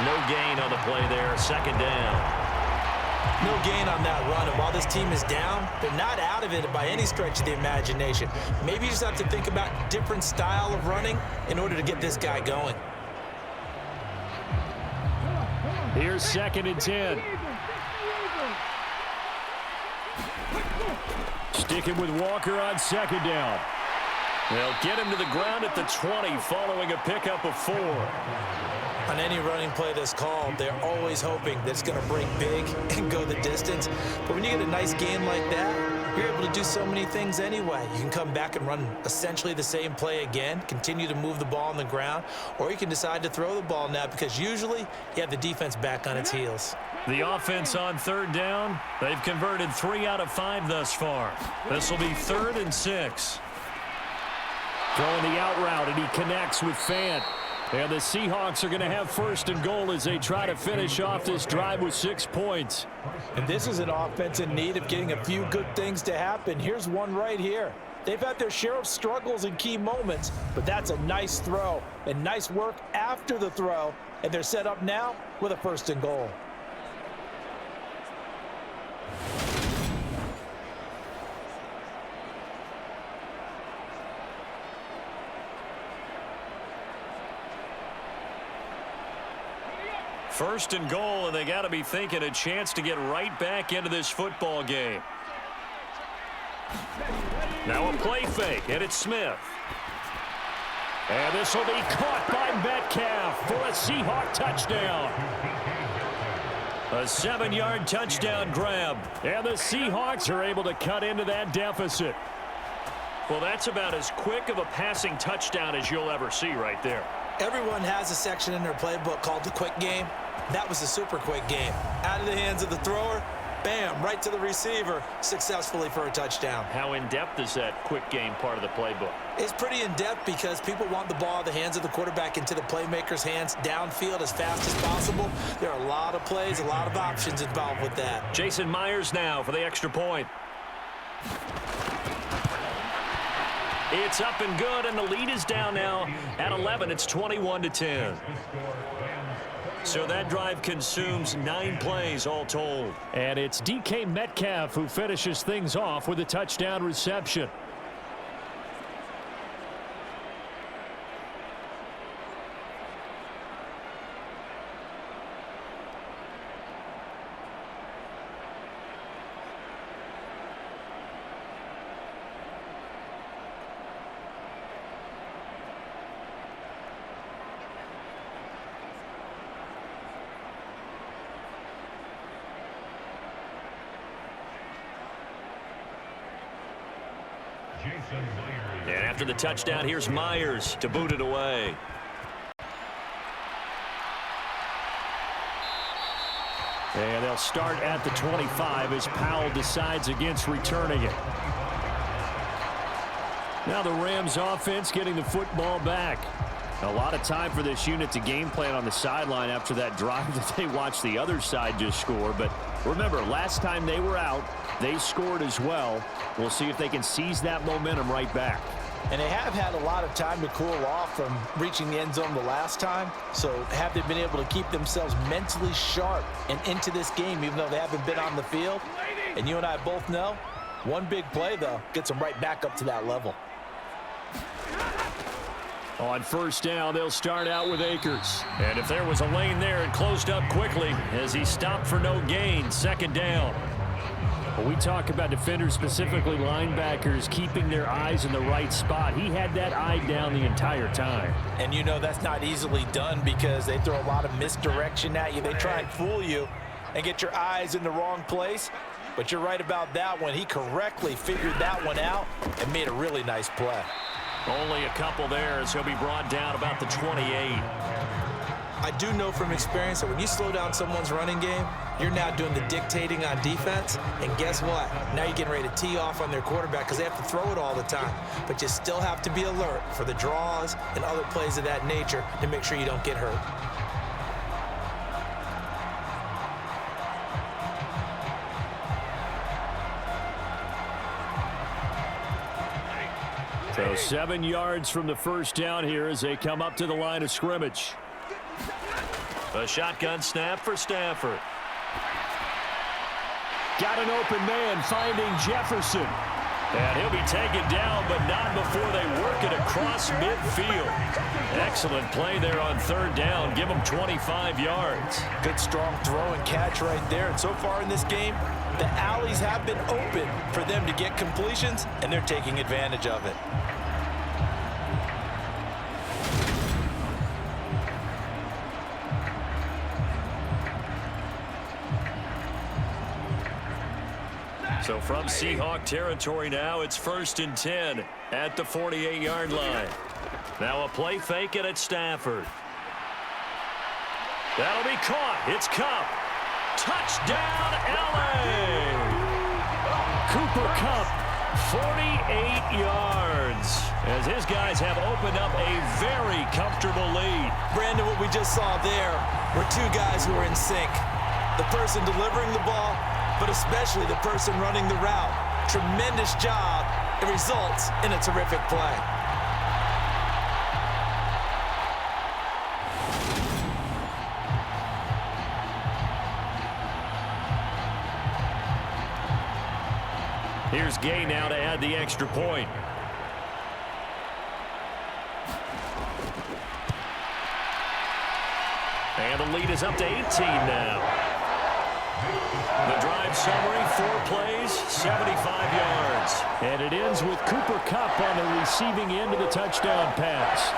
No gain on the play there. 2nd down. No gain on that run, and while this team is down, they're not out of it by any stretch of the imagination. Maybe you just have to think about a different style of running in order to get this guy going. Here's 2nd and 10. Sticking with Walker on 2nd down. They'll get him to the ground at the 20 following a pickup of 4. On any running play that's called, they're always hoping that it's going to break big and go the distance. But when you get a nice game like that, you're able to do so many things anyway. You can come back and run essentially the same play again, continue to move the ball on the ground, or you can decide to throw the ball now because usually you have the defense back on its heels. The offense on third down, they've converted 3 out of 5 thus far. This will be 3rd and 6. Throwing the out route, and he connects with Fant. And the Seahawks are going to have 1st and goal as they try to finish off this drive with 6 points. And this is an offense in need of getting a few good things to happen. Here's one right here. They've had their share of struggles in key moments, but that's a nice throw and nice work after the throw. And they're set up now with a 1st and goal. First and goal, and they got to be thinking a chance to get right back into this football game. Now a play fake, and it's Smith. And this will be caught by Metcalf for a Seahawk touchdown. A 7-yard touchdown grab. And the Seahawks are able to cut into that deficit. Well, that's about as quick of a passing touchdown as you'll ever see right there. Everyone has a section in their playbook called the quick game. That was a super quick game. Out of the hands of the thrower, bam, right to the receiver, successfully for a touchdown. How in-depth is that quick game part of the playbook? It's pretty in-depth because people want the ball out of the hands of the quarterback into the playmaker's hands downfield as fast as possible. There are a lot of plays, a lot of options involved with that. Jason Myers now for the extra point. It's up and good, and the lead is down now at 11. It's 21-10. So that drive consumes 9 plays all told. And it's DK Metcalf who finishes things off with a touchdown reception. And after the touchdown, here's Myers to boot it away. And they'll start at the 25 as Powell decides against returning it. Now the Rams offense getting the football back. A lot of time for this unit to game plan on the sideline after that drive that they watched the other side just score. But remember, last time they were out, they scored as well. We'll see if they can seize that momentum right back. And they have had a lot of time to cool off from reaching the end zone the last time. So have they been able to keep themselves mentally sharp and into this game, even though they haven't been on the field? And you and I both know, one big play, though, gets them right back up to that level. On first down, they'll start out with Akers. And if there was a lane there, it closed up quickly as he stopped for no gain. 2nd down. When we talk about defenders, specifically linebackers, keeping their eyes in the right spot, he had that eye down the entire time. And you know that's not easily done because they throw a lot of misdirection at you. They try and fool you and get your eyes in the wrong place. But you're right about that one. He correctly figured that one out and made a really nice play. Only a couple there as he'll be brought down about the 28. I do know from experience that when you slow down someone's running game, you're now doing the dictating on defense. And guess what? Now you're getting ready to tee off on their quarterback because they have to throw it all the time. But you still have to be alert for the draws and other plays of that nature to make sure you don't get hurt. So 7 yards from the first down here as they come up to the line of scrimmage. A shotgun snap for Stafford. Got an open man finding Jefferson. And he'll be taken down, but not before they work it across midfield. Excellent play there on 3rd down. Give them 25 yards. Good strong throw and catch right there. And so far in this game, the alleys have been open for them to get completions, and they're taking advantage of it. So from Seahawk territory now, it's 1st and 10 at the 48-yard line. Now a play fake it at Stafford. That'll be caught. It's Kupp. Touchdown, L.A. Cooper Kupp, 48 yards as his guys have opened up a very comfortable lead. Brandon, what we just saw there were two guys who are in sync. The person delivering the ball, but especially the person running the route. Tremendous job. It results in a terrific play. Here's Gay now to add the extra point. And the lead is up to 18 now. The drive summary, 4 plays, 75 yards. and it ends with Cooper Kupp on the receiving end of the touchdown pass.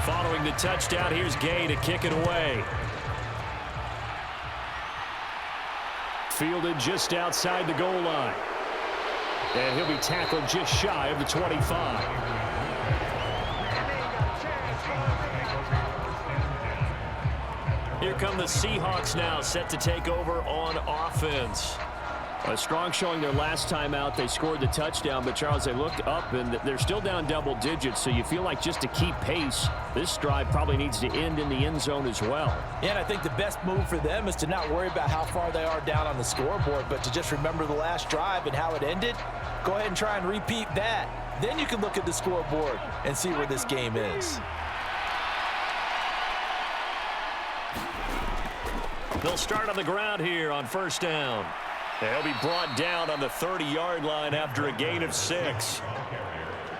Following the touchdown, here's Gay to kick it away. Fielded just outside the goal line. And he'll be tackled just shy of the 25. Here come the Seahawks now, set to take over on offense. A strong showing their last time out. They scored the touchdown, but Charles, they looked up and they're still down double digits, so you feel like just to keep pace, this drive probably needs to end in the end zone as well. Yeah, and I think the best move for them is to not worry about how far they are down on the scoreboard, but to just remember the last drive and how it ended. Go ahead and try and repeat that. Then you can look at the scoreboard and see where this game is. They'll start on the ground here on first down. They'll be brought down on the 30-yard line after a gain of 6.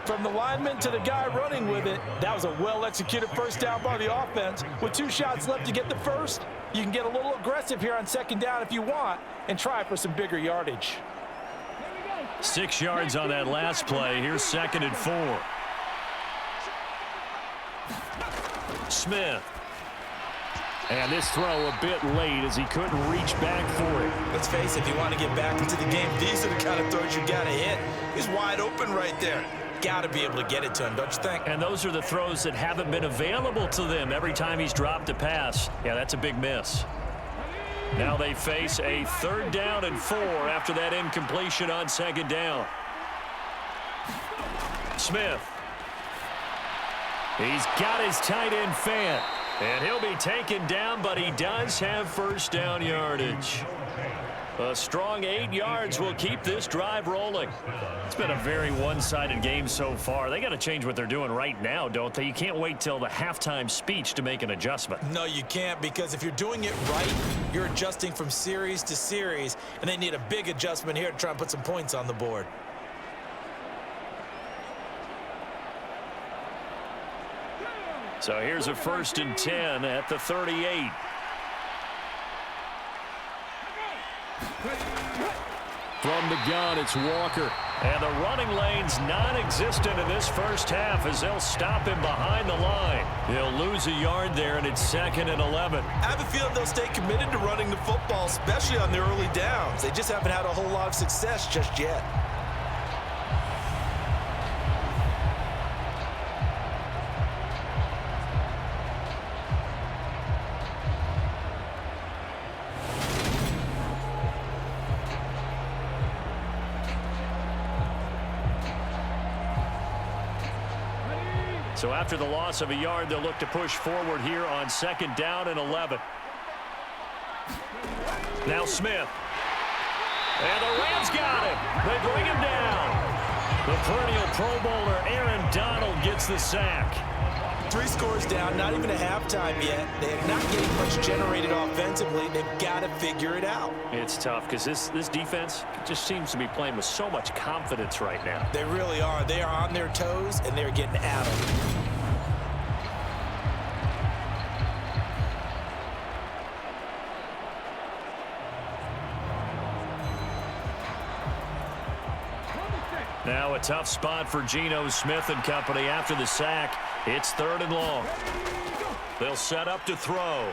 From the lineman to the guy running with it, that was a well-executed first down by the offense. With 2 shots left to get the first, you can get a little aggressive here on second down if you want and try for some bigger yardage. 6 yards on that last play. Here's 2nd and 4. Smith. And this throw a bit late as he couldn't reach back for it. Let's face it, if you want to get back into the game, these are the kind of throws you got to hit. He's wide open right there. Got to be able to get it to him, don't you think? And those are the throws that haven't been available to them every time he's dropped a pass. Yeah, that's a big miss. Now they face a 3rd down and 4 after that incompletion on 2nd down. Smith. He's got his tight end Fant. And he'll be taken down, but he does have first down yardage. A strong 8 yards will keep this drive rolling. It's been a very one-sided game so far. They got to change what they're doing right now, don't they? You can't wait till the halftime speech to make an adjustment. No, you can't, because if you're doing it right, you're adjusting from series to series, and they need a big adjustment here to try and put some points on the board. So here's a 1st and 10 at the 38. From the gun, it's Walker. And the running lane's non-existent in this first half as they'll stop him behind the line. He'll lose a yard there, and it's 2nd and 11. I have a feeling they'll stay committed to running the football, especially on their early downs. They just haven't had a whole lot of success just yet. So after the loss of a yard, they'll look to push forward here on 2nd down and 11. Now Smith. And the Rams got him. They bring him down. The perennial Pro Bowler Aaron Donald gets the sack. 3 scores down, not even a halftime yet. They're not getting much generated offensively. They've got to figure it out. It's tough because this defense just seems to be playing with so much confidence right now. They really are. They are on their toes, and they're getting at them. Now a tough spot for Geno Smith and company after the sack. It's 3rd and long. They'll set up to throw.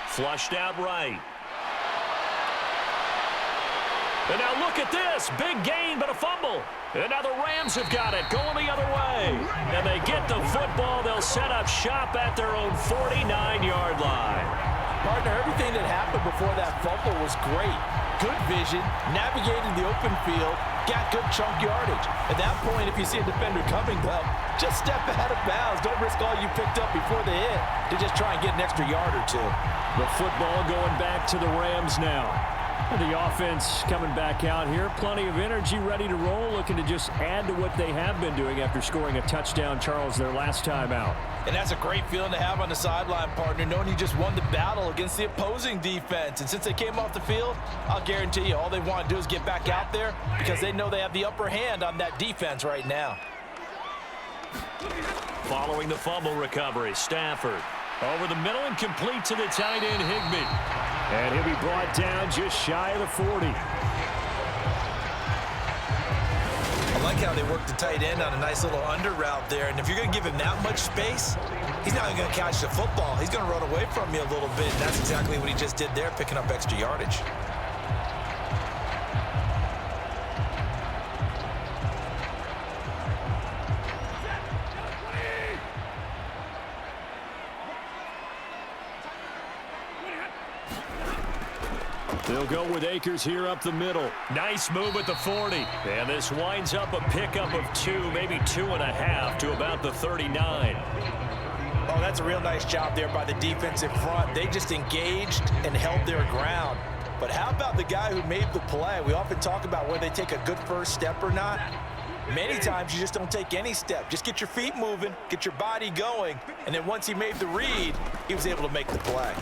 Flushed out right. And now look at this. Big gain, but a fumble. And now the Rams have got it, going the other way. And they get the football. They'll set up shop at their own 49-yard line. Partner, everything that happened before that fumble was great. Good vision, navigated the open field, got good chunk yardage. At that point, if you see a defender coming, though, just step out of bounds. Don't risk all you picked up before the hit to just try and get an extra yard or two. The football going back to the Rams now. The offense coming back out here. Plenty of energy, ready to roll, looking to just add to what they have been doing after scoring a touchdown, Charles, their last time out. And that's a great feeling to have on the sideline, partner, knowing you just won the battle against the opposing defense. And since they came off the field, I'll guarantee you all they want to do is get back out there because they know they have the upper hand on that defense right now. Following the fumble recovery, Stafford over the middle and complete to the tight end, Higbee. And he'll be brought down just shy of the 40. I like how they work the tight end on a nice little under route there. And if you're going to give him that much space, he's not going to catch the football. He's going to run away from you a little bit. And that's exactly what he just did there, picking up extra yardage. They'll go with Akers here up the middle. Nice move at the 40. And this winds up a pickup of 2, maybe 2.5 to about the 39. Oh, that's a real nice job there by the defensive front. They just engaged and held their ground. But how about the guy who made the play? We often talk about whether they take a good first step or not. Many times you just don't take any step. Just get your feet moving, get your body going, and then once he made the read, he was able to make the play.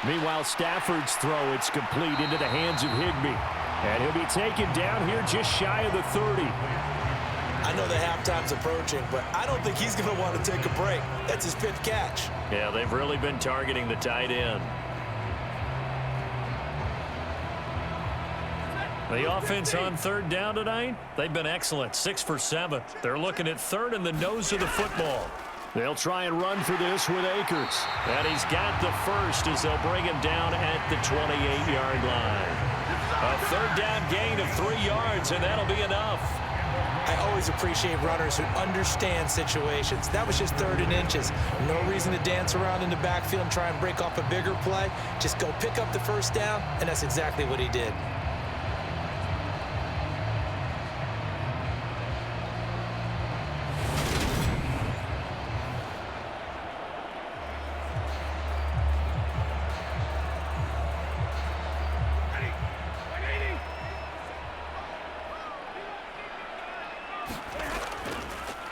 Meanwhile, Stafford's throw, it's complete into the hands of Higbee. And he'll be taken down here just shy of the 30. I know the halftime's approaching, but I don't think he's going to want to take a break. That's his 5th catch. Yeah, they've really been targeting the tight end. The offense on 3rd down tonight, they've been excellent, 6 for 7. They're looking at 3rd in the nose of the football. They'll try and run for this with Akers. And he's got the first as they'll bring him down at the 28-yard line. A 3rd down gain of 3 yards, and that'll be enough. I always appreciate runners who understand situations. That was just 3rd and inches. No reason to dance around in the backfield and try and break off a bigger play. Just go pick up the 1st down, and that's exactly what he did.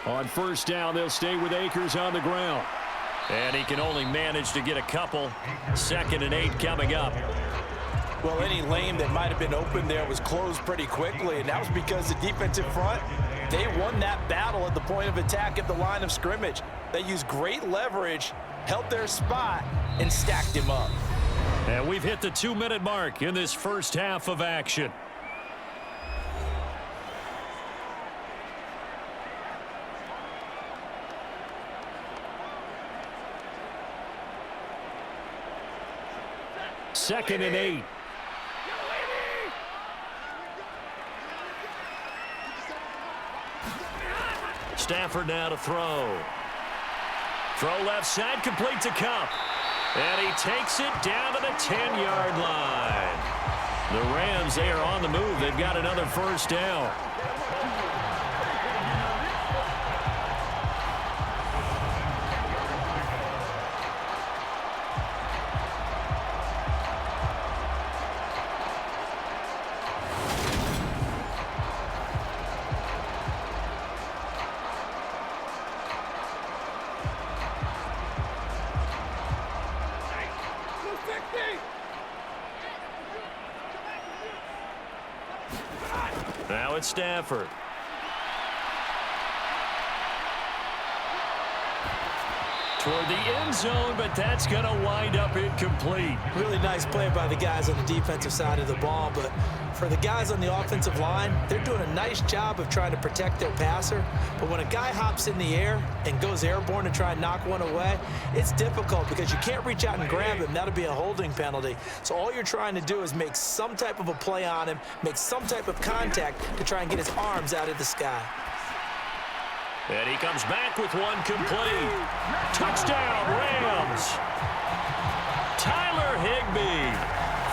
On 1st down, they'll stay with Akers on the ground. And he can only manage to get a couple. 2nd and 8 coming up. Well, any lane that might have been open there was closed pretty quickly, and that was because the defensive front, they won that battle at the point of attack at the line of scrimmage. They used great leverage, held their spot, and stacked him up. And we've hit the 2-minute mark in this first half of action. Second and 8. Stafford now to throw. Throw left side, complete to Cup. And he takes it down to the 10-yard line. The Rams, they are on the move. They've got another 1st down. it's Stafford. Toward the end zone, but that's going to wind up incomplete. Really nice play by the guys on the defensive side of the ball, but for the guys on the offensive line, they're doing a nice job of trying to protect their passer. But when a guy hops in the air and goes airborne to try and knock one away, it's difficult because you can't reach out and grab him. That'll be a holding penalty. So all you're trying to do is make some type of a play on him, make some type of contact to try and get his arms out of the sky. And he comes back with one complete. Touchdown, Rams. Tyler Higbee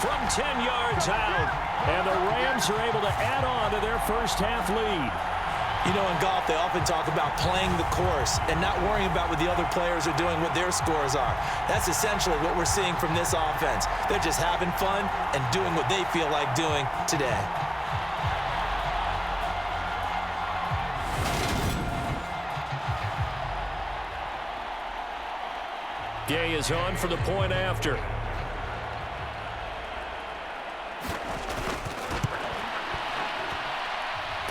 from 10 yards out. And the Rams are able to add on to their first half lead. You know, in golf, they often talk about playing the course and not worrying about what the other players are doing, what their scores are. That's essentially what we're seeing from this offense. They're just having fun and doing what they feel like doing today. Gay is on for the point after.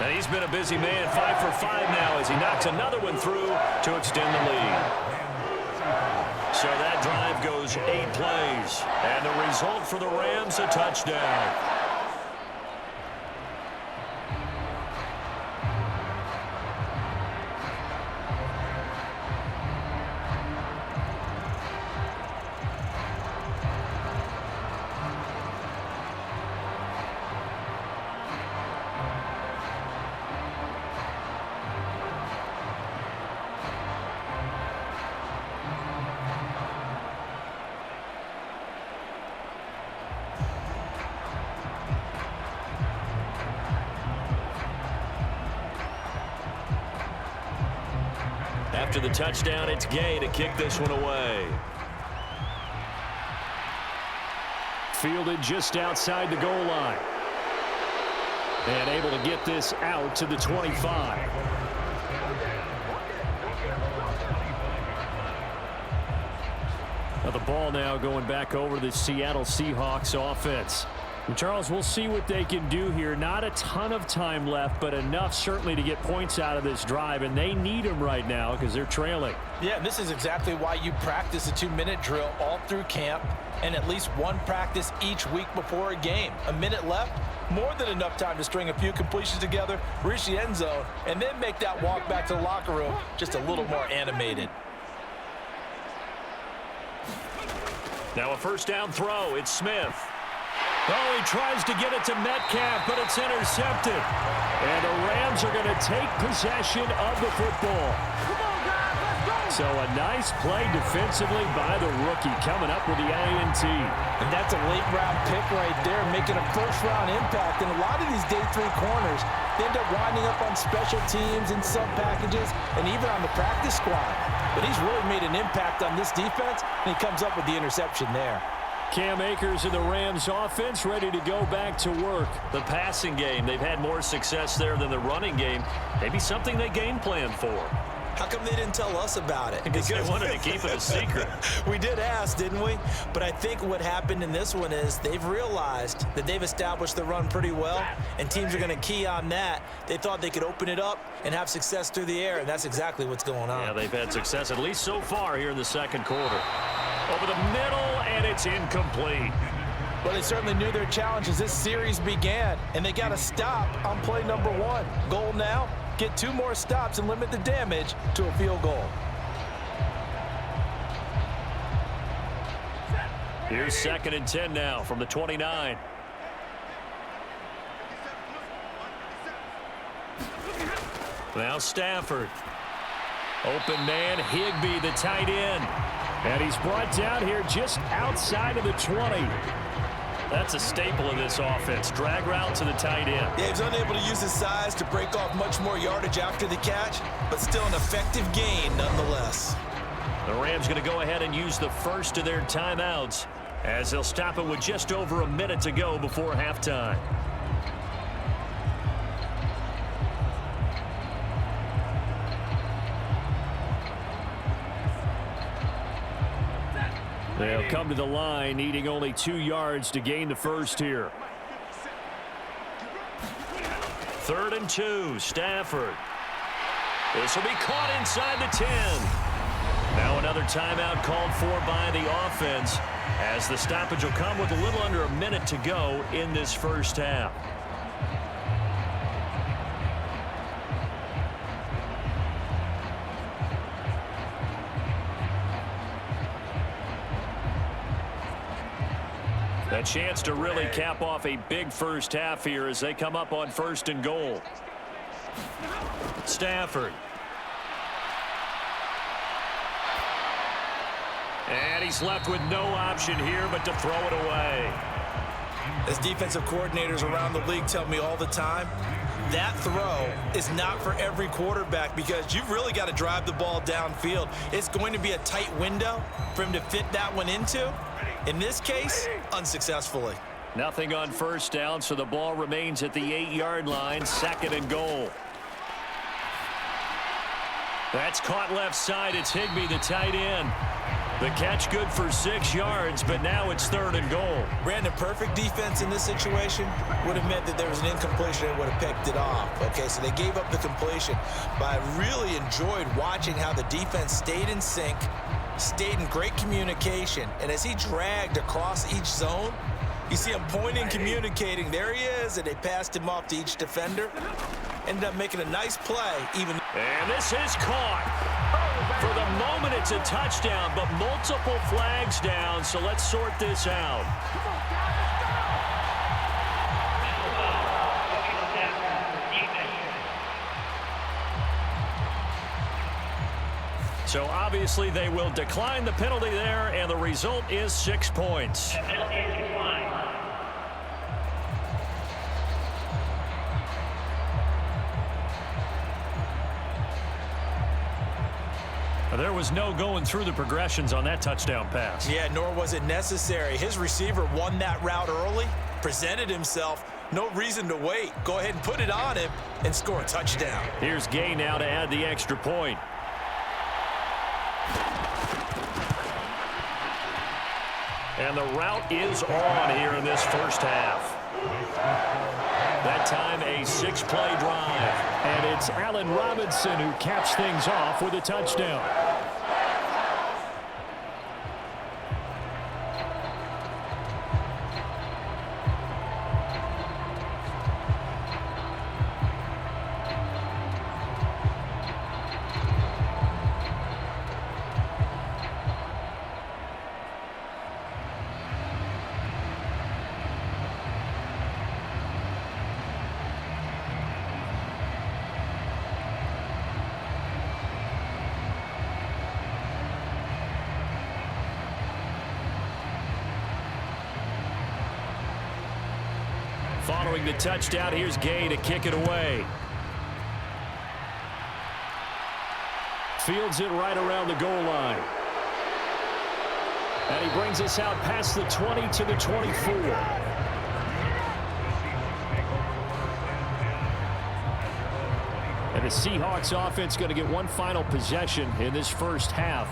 And he's been a busy man, 5 for 5 now as he knocks another one through to extend the lead. So that drive goes 8 plays. And the result for the Rams, a touchdown. After the touchdown, it's Gay to kick this one away. Fielded just outside the goal line. And able to get this out to the 25. Now the ball now going back over the Seattle Seahawks offense. And Charles, we'll see what they can do here. Not a ton of time left, but enough certainly to get points out of this drive, and they need them right now because they're trailing. Yeah, and this is exactly why you practice a 2-minute drill all through camp and at least one practice each week before a game. A minute left, more than enough time to string a few completions together, reach the end zone, and then make that walk back to the locker room just a little more animated. Now a first down throw. It's Smith. Oh, he tries to get it to Metcalf, but it's intercepted. And the Rams are going to take possession of the football. So a nice play defensively by the rookie coming up with the INT. And that's a late-round pick right there, making a first-round impact. And a lot of these day 3 corners, they end up winding up on special teams and sub-packages and even on the practice squad. But he's really made an impact on this defense, and he comes up with the interception there. Cam Akers in the Rams offense ready to go back to work. The passing game, they've had more success there than the running game. Maybe something they game planned for. How come they didn't tell us about it? Because they wanted to keep it a secret. We did ask, didn't we? But I think what happened in this one is they've realized that they've established the run pretty well, and teams are going to key on that. They thought they could open it up and have success through the air, and that's exactly what's going on. Yeah, they've had success, at least so far here in the second quarter. Over the middle, and it's incomplete. Well, they certainly knew their challenge as this series began, and they got to stop on play number 1. Goal now, get 2 more stops and limit the damage to a field goal. Here's 2nd and 10 now from the 29. Now Stafford. Open man, Higbee, the tight end. And he's brought down here just outside of the 20. That's a staple of this offense. Drag route to the tight end. Yeah, he's unable to use his size to break off much more yardage after the catch, but still an effective gain nonetheless. The Rams going to go ahead and use the first of their timeouts as they'll stop it with just over a minute to go before halftime. They'll come to the line, needing only 2 yards to gain the first here. 3rd and 2, Stafford. This will be caught inside the 10. Now another timeout called for by the offense, as the stoppage will come with a little under a minute to go in this first half. A chance to really cap off a big first half here as they come up on 1st and goal. Stafford. And he's left with no option here but to throw it away. As defensive coordinators around the league tell me all the time, that throw is not for every quarterback because you've really got to drive the ball downfield. It's going to be a tight window for him to fit that one into. In this case, unsuccessfully. Nothing on 1st down, so the ball remains at the 8-yard line, 2nd and goal. That's caught left side. It's Higbee, the tight end. The catch good for 6 yards, but now it's 3rd and goal. Brandon, perfect defense in this situation would have meant that there was an incompletion and would have picked it off. Okay, so they gave up the completion, but I really enjoyed watching how the defense stayed in sync, stayed in great communication, and as he dragged across each zone, you see him pointing, communicating. There he is, and they passed him off to each defender. Ended up making a nice play. And this is caught. For the moment, it's a touchdown, but multiple flags down, so let's sort this out. So obviously they will decline the penalty there, and the result is 6 points. There was no going through the progressions on that touchdown pass. Yeah, nor was it necessary. His receiver won that route early, presented himself. No reason to wait. Go ahead and put it on him and score a touchdown. Here's Gay now to add the extra point. And the route is on here in this first half. That time a 6-play drive. And it's Allen Robinson who caps things off with a touchdown. Following the touchdown, here's Gay to kick it away. Fields it right around the goal line. And he brings us out past the 20 to the 24. And the Seahawks offense going to get one final possession in this first half.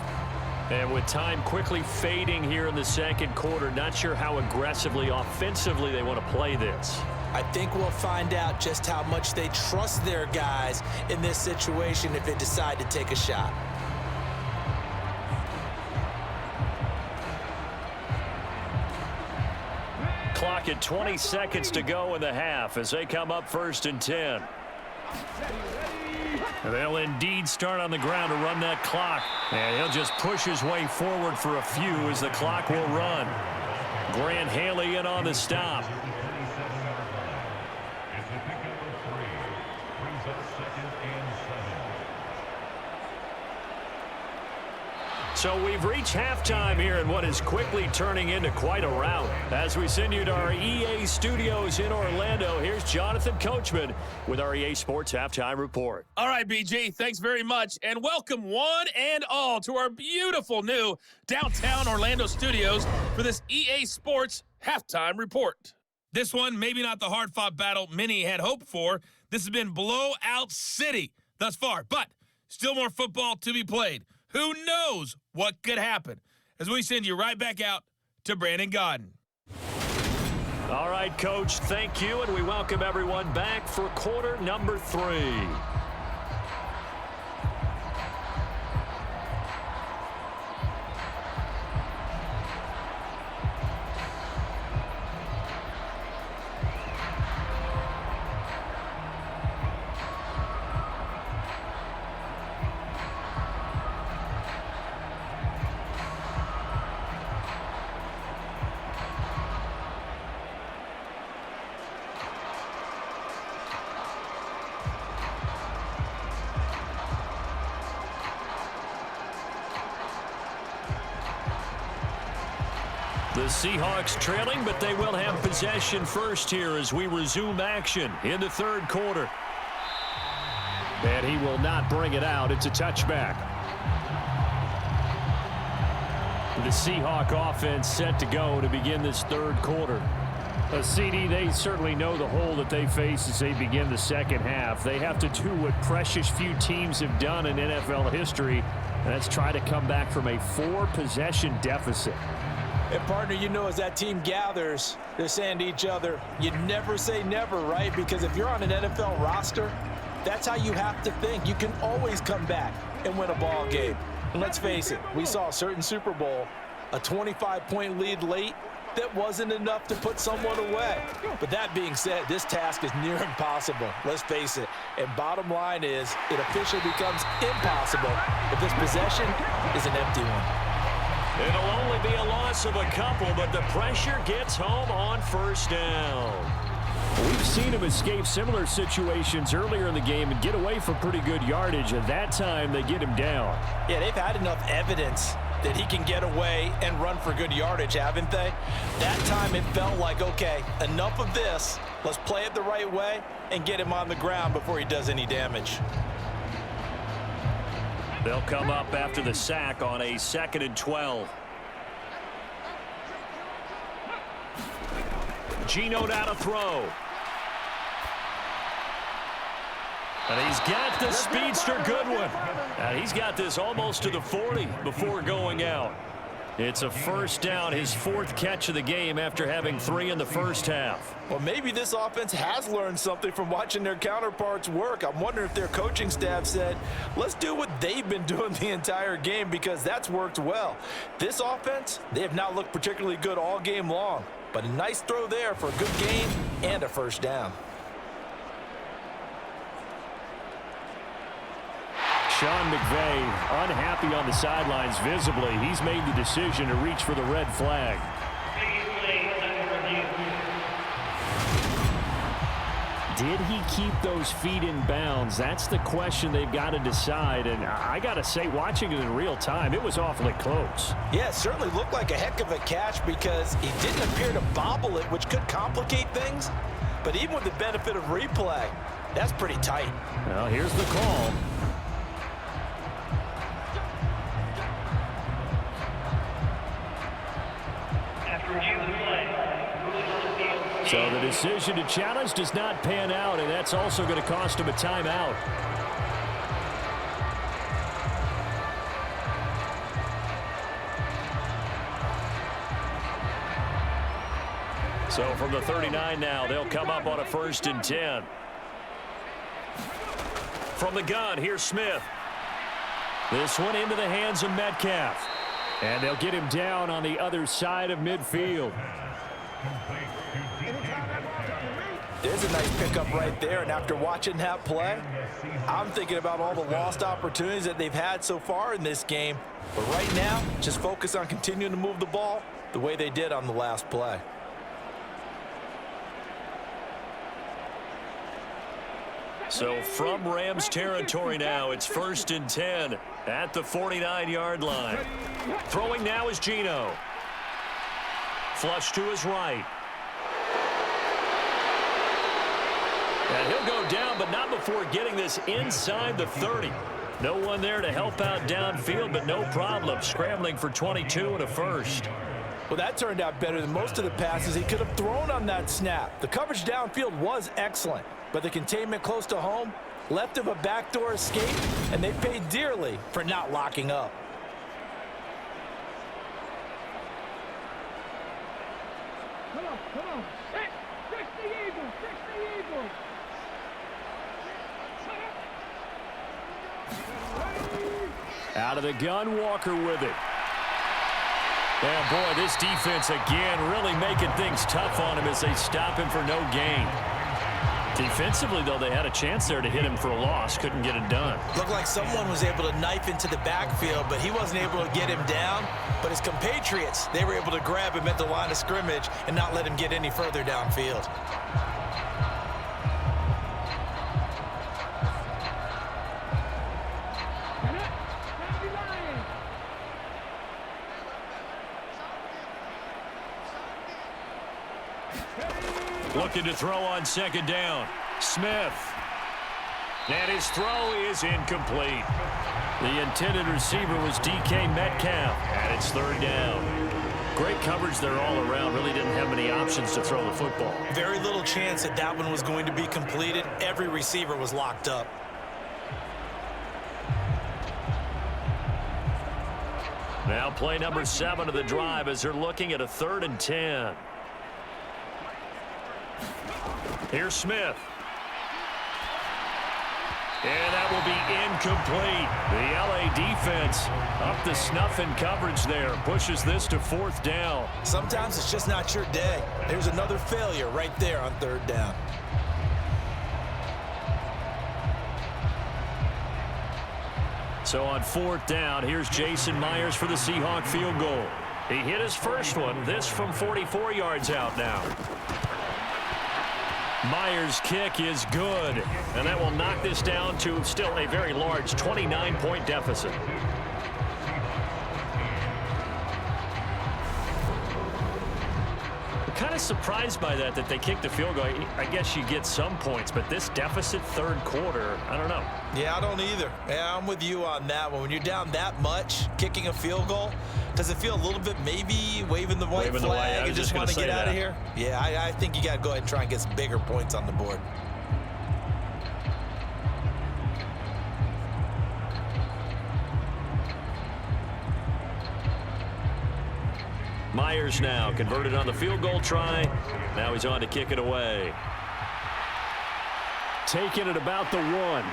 And with time quickly fading here in the second quarter, not sure how aggressively, offensively they want to play this. I think we'll find out just how much they trust their guys in this situation if they decide to take a shot. Clock at 20 seconds to go in the half as they come up 1st and 10. They'll indeed start on the ground to run that clock. And he'll just push his way forward for a few as the clock will run. Grant Haley in on the stop. So we've reached halftime here in what is quickly turning into quite a rout. As we send you to our EA studios in Orlando, here's Jonathan Coachman with our EA Sports Halftime Report. All right, BG, thanks very much. And welcome one and all to our beautiful new downtown Orlando studios for this EA Sports Halftime Report. This one, maybe not the hard-fought battle many had hoped for. This has been blowout city thus far, but still more football to be played. Who knows what could happen as we send you right back out to Brandon Godden. All right, Coach, thank you, and we welcome everyone back for quarter number 3. The Seahawks trailing, but they will have possession first here as we resume action in the third quarter. And he will not bring it out. It's a touchback. The Seahawk offense set to go to begin this third quarter. CD, they certainly know the hole that they face as they begin the second half. They have to do what precious few teams have done in NFL history, and that's try to come back from a 4-possession deficit. And, partner, you know, as that team gathers, they're saying to each other, you never say never, right? Because if you're on an NFL roster, that's how you have to think. You can always come back and win a ball game. And let's face it, we saw a certain Super Bowl, a 25-point lead late that wasn't enough to put someone away. But that being said, this task is near impossible. Let's face it. And bottom line is, it officially becomes impossible if this possession is an empty one. It'll only be a loss of a couple, but the pressure gets home on first down. We've seen him escape similar situations earlier in the game and get away from pretty good yardage. At that time, they get him down. Yeah, they've had enough evidence that he can get away and run for good yardage, haven't they? That time it felt like, okay, enough of this. Let's play it the right way and get him on the ground before he does any damage. They'll come up after the sack on a 2nd and 12. Geno down to throw. And he's got the speedster Goodwin. And he's got this almost to the 40 before going out. It's a first down, his 4th catch of the game after having 3 in the first half. Well, maybe this offense has learned something from watching their counterparts work. I'm wondering if their coaching staff said, let's do what they've been doing the entire game, because that's worked well. This offense, they have not looked particularly good all game long, but a nice throw there for a good gain and a first down. Sean McVay unhappy on the sidelines visibly. He's made the decision to reach for the red flag. Did he keep those feet in bounds? That's the question they've got to decide. And I got to say, watching it in real time, it was awfully close. Yeah, it certainly looked like a heck of a catch because he didn't appear to bobble it, which could complicate things. But even with the benefit of replay, that's pretty tight. Well, here's the call. So the decision to challenge does not pan out, and that's also going to cost him a timeout. So from the 39 now, they'll come up on a 1st and 10. From the gun, here's Smith. This one into the hands of Metcalf. And they'll get him down on the other side of midfield. There's a nice pickup right there, and after watching that play, I'm thinking about all the lost opportunities that they've had so far in this game. But right now, just focus on continuing to move the ball the way they did on the last play. So from Rams territory now, it's 1st and 10 at the 49-yard line. Throwing now is Geno. Flush to his right. And he'll go down, but not before getting this inside the 30. No one there to help out downfield, but no problem. Scrambling for 22 and a first. Well, that turned out better than most of the passes he could have thrown on that snap. The coverage downfield was excellent, but the containment close to home left him a backdoor escape, and they paid dearly for not locking up. Come on. Out of the gun, Walker with it. And boy, this defense again really making things tough on him as they stop him for no gain. Defensively, though, they had a chance there to hit him for a loss. Couldn't get it done. Looked like someone was able to knife into the backfield, but he wasn't able to get him down. But his compatriots, they were able to grab him at the line of scrimmage and not let him get any further downfield. Looking to throw on second down. Smith. And his throw is incomplete. The intended receiver was DK Metcalf, and it's third down. Great coverage there all around. Really didn't have many options to throw the football. Very little chance that that one was going to be completed. Every receiver was locked up. Now play number 7 of the drive as they're looking at a 3rd and 10. Here's Smith. And that will be incomplete. The LA defense up the snuff in coverage there. Pushes this to 4th down. Sometimes it's just not your day. There's another failure right there on 3rd down. So on 4th down, here's Jason Myers for the Seahawk field goal. He hit his first one. This from 44 yards out now. Myers' kick is good, and that will knock this down to still a very large 29-point deficit. I'm kind of surprised by that they kicked the field goal. I guess you get some points, but this deficit 3rd quarter, I don't know. Yeah, I don't either. Yeah, I'm with you on that one. When you're down that much, kicking a field goal, does it feel a little bit maybe waving the white flag and just want to get out of here? Yeah, I think you got to go ahead and try and get some bigger points on the board. Myers now converted on the field goal try. Now he's on to kick it away. Taking it about the 1.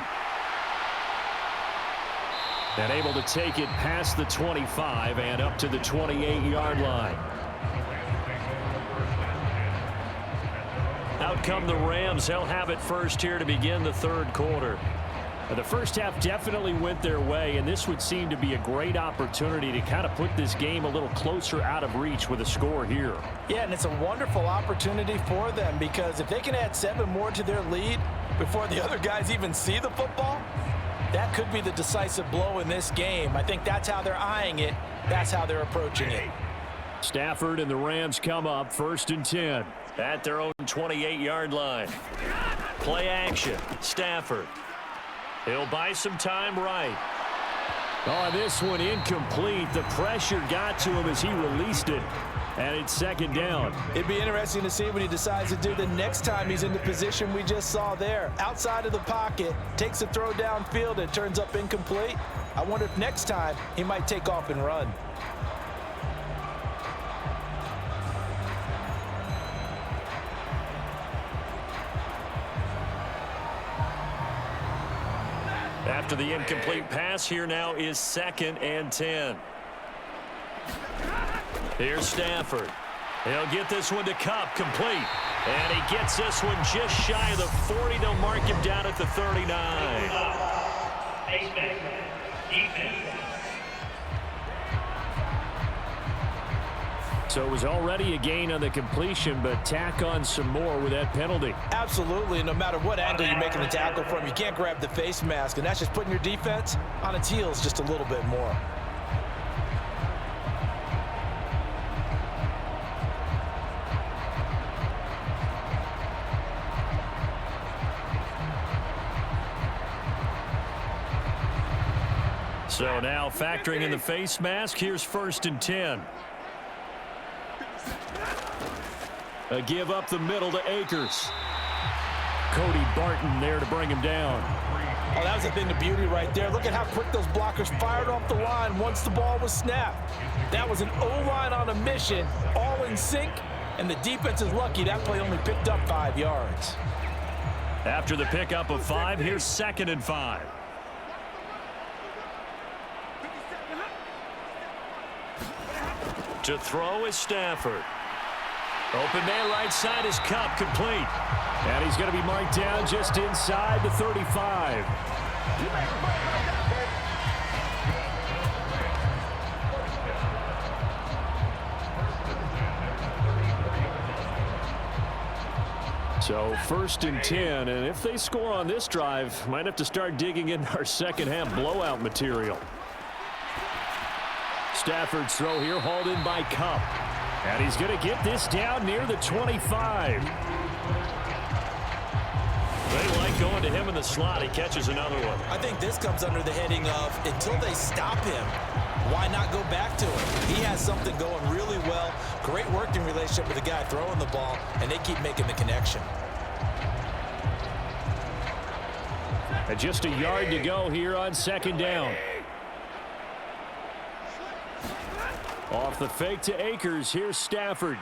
And able to take it past the 25 and up to the 28-yard line. Out come the Rams. They'll have it first here to begin the 3rd quarter. The first half definitely went their way, and this would seem to be a great opportunity to kind of put this game a little closer out of reach with a score here. Yeah, and it's a wonderful opportunity for them because if they can add 7 more to their lead before the other guys even see the football, that could be the decisive blow in this game. I think that's how they're eyeing it. That's how they're approaching it. Stafford and the Rams come up 1st and 10 at their own 28-yard line. Play action. Stafford. He'll buy some time right. Oh, this one incomplete. The pressure got to him as he released it. And it's 2nd down. It'd be interesting to see what he decides to do the next time he's in the position we just saw there. Outside of the pocket, takes a throw downfield, and turns up incomplete. I wonder if next time he might take off and run. After the incomplete pass, here now is 2nd and 10. Here's Stafford. He'll get this one to Kupp, complete. And he gets this one just shy of the 40. They'll mark him down at the 39. So it was already a gain on the completion, but tack on some more with that penalty. Absolutely. No matter what angle you're making the tackle from, you can't grab the face mask, and that's just putting your defense on its heels just a little bit more. So now factoring in the face mask, here's 1st and 10. A give up the middle to Akers. Cody Barton there to bring him down. Oh, that was a thing of beauty right there. Look at how quick those blockers fired off the line once the ball was snapped. That was an O-line on a mission, all in sync, and the defense is lucky that play only picked up 5 yards. After the pickup of 5, here's 2nd and 5. To throw is Stafford. Open man right side is Cup, complete. And he's going to be marked down just inside the 35. So 1st and 10, and if they score on this drive, might have to start digging into our second half blowout material. Stafford's throw here hauled in by Cup. And he's going to get this down near the 25. They like going to him in the slot. He catches another one. I think this comes under the heading of until they stop him, why not go back to him? He has something going really well. Great working relationship with the guy throwing the ball, and they keep making the connection. And just a yard to go here on 2nd down. Off the fake to Akers. Here's Stafford.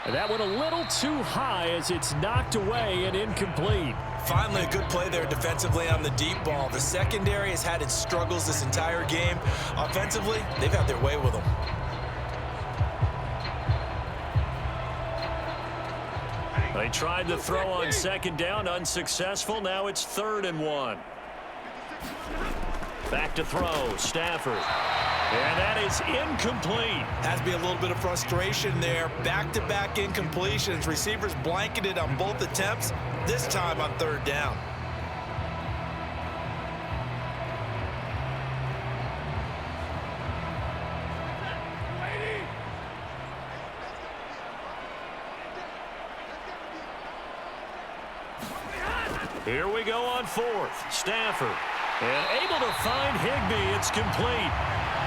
And that one a little too high as it's knocked away and incomplete. Finally, a good play there defensively on the deep ball. The secondary has had its struggles this entire game. Offensively, they've had their way with them. They tried to throw on 2nd down, unsuccessful. Now it's 3rd and 1. Back to throw, Stafford. And that is incomplete. Has to be a little bit of frustration there. Back-to-back incompletions. Receivers blanketed on both attempts, this time on 3rd down. Here we go on 4th. Stafford. And able to find Higbee. It's complete.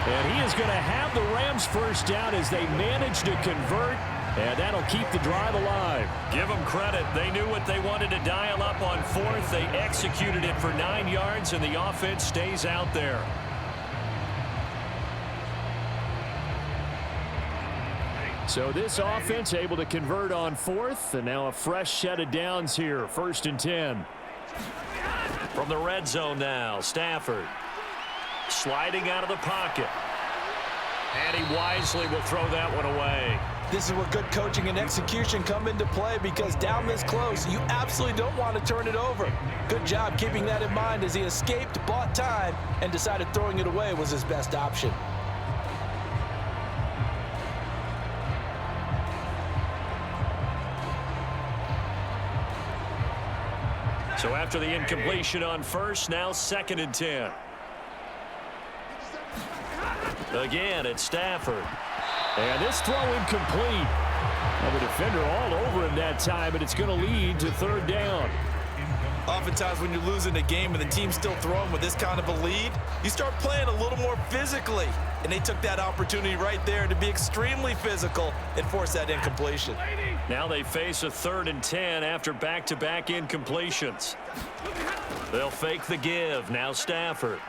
And he is going to have the Rams first down as they manage to convert. And that'll keep the drive alive. Give them credit. They knew what they wanted to dial up on 4th. They executed it for 9 yards, and the offense stays out there. So this offense able to convert on 4th, and now a fresh set of downs here. 1st and 10. From the red zone now, Stafford sliding out of the pocket. And he wisely will throw that one away. This is where good coaching and execution come into play, because down this close, you absolutely don't want to turn it over. Good job keeping that in mind as he escaped, bought time, and decided throwing it away was his best option. So after the incompletion on 1st, now 2nd and 10. Again, it's Stafford. And this throw incomplete. Well, the defender all over him that time, and it's going to lead to 3rd down. Oftentimes when you're losing a game and the team's still throwing with this kind of a lead, you start playing a little more physically. And they took that opportunity right there to be extremely physical and force that incompletion. Now they face a 3rd and 10 after back-to-back incompletions. They'll fake the give. Now Stafford.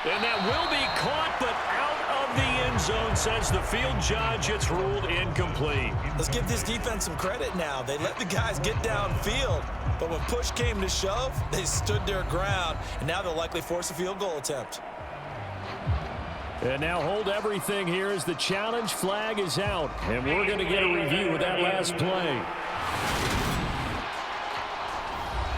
And that will be caught, but out of the end zone, says the field judge. It's ruled incomplete. Let's give this defense some credit now. They let the guys get downfield, but when push came to shove, they stood their ground, and now they'll likely force a field goal attempt. And now hold everything here as the challenge flag is out, and we're going to get a review of that last play.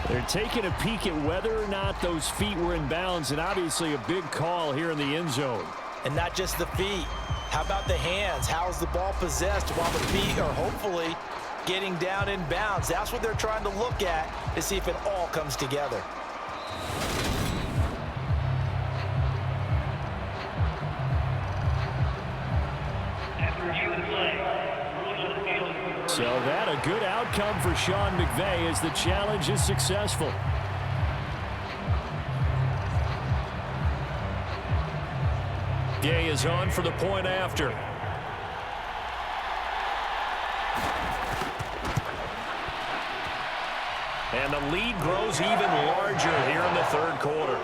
They're taking a peek at whether or not those feet were in bounds, and obviously a big call here in the end zone. And not just the feet. How about the hands? How's the ball possessed while the feet are hopefully getting down in bounds? That's what they're trying to look at to see if it all comes together. So that a good outcome for Sean McVay as the challenge is successful. Gay is on for the point after. And the lead grows even larger here in the 3rd quarter.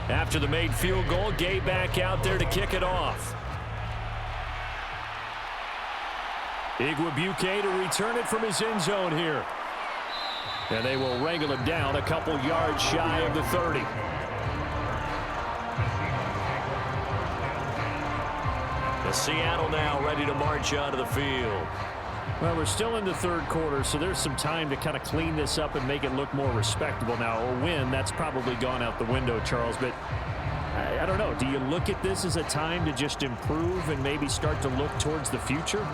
After the made field goal, Gay back out there to kick it off. Igwebuike to return it from his end zone here. And they will wrangle him down a couple yards shy of the 30. The Seattle now ready to march onto the field. Well, we're still in the third quarter, so there's some time to kind of clean this up and make it look more respectable now. A win, that's probably gone out the window, Charles. But I don't know. Do you look at this as a time to just improve and maybe start to look towards the future?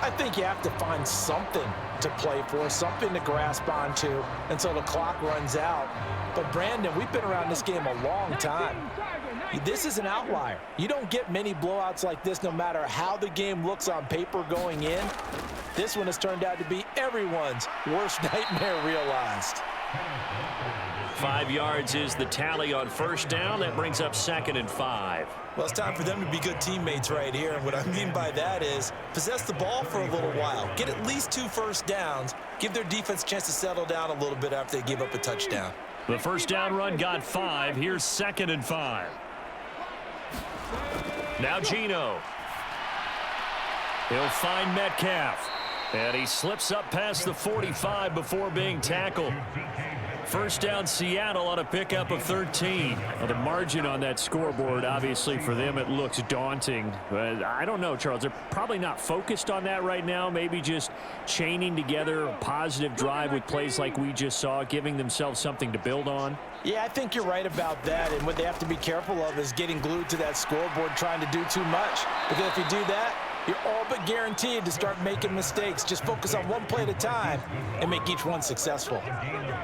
I think you have to find something to play for, something to grasp onto until the clock runs out. But, Brandon, we've been around this game a long time. This is an outlier. You don't get many blowouts like this no matter how the game looks on paper going in. This one has turned out to be everyone's worst nightmare realized. 5 yards is the tally on first down. That brings up 2nd and 5. Well, it's time for them to be good teammates right here. And what I mean by that is possess the ball for a little while. Get at least 2 first downs. Give their defense a chance to settle down a little bit after they give up a touchdown. The first down run got 5. Here's 2nd and 5. Now Geno. He'll find Metcalf. And he slips up past the 45 before being tackled. First down, Seattle on a pickup of 13. Well, the margin on that scoreboard, obviously, for them, it looks daunting. But I don't know, Charles. They're probably not focused on that right now. Maybe just chaining together a positive drive with plays like we just saw, giving themselves something to build on. Yeah, I think you're right about that. And what they have to be careful of is getting glued to that scoreboard trying to do too much. Because if you do that, you're all but guaranteed to start making mistakes. Just focus on one play at a time and make each one successful.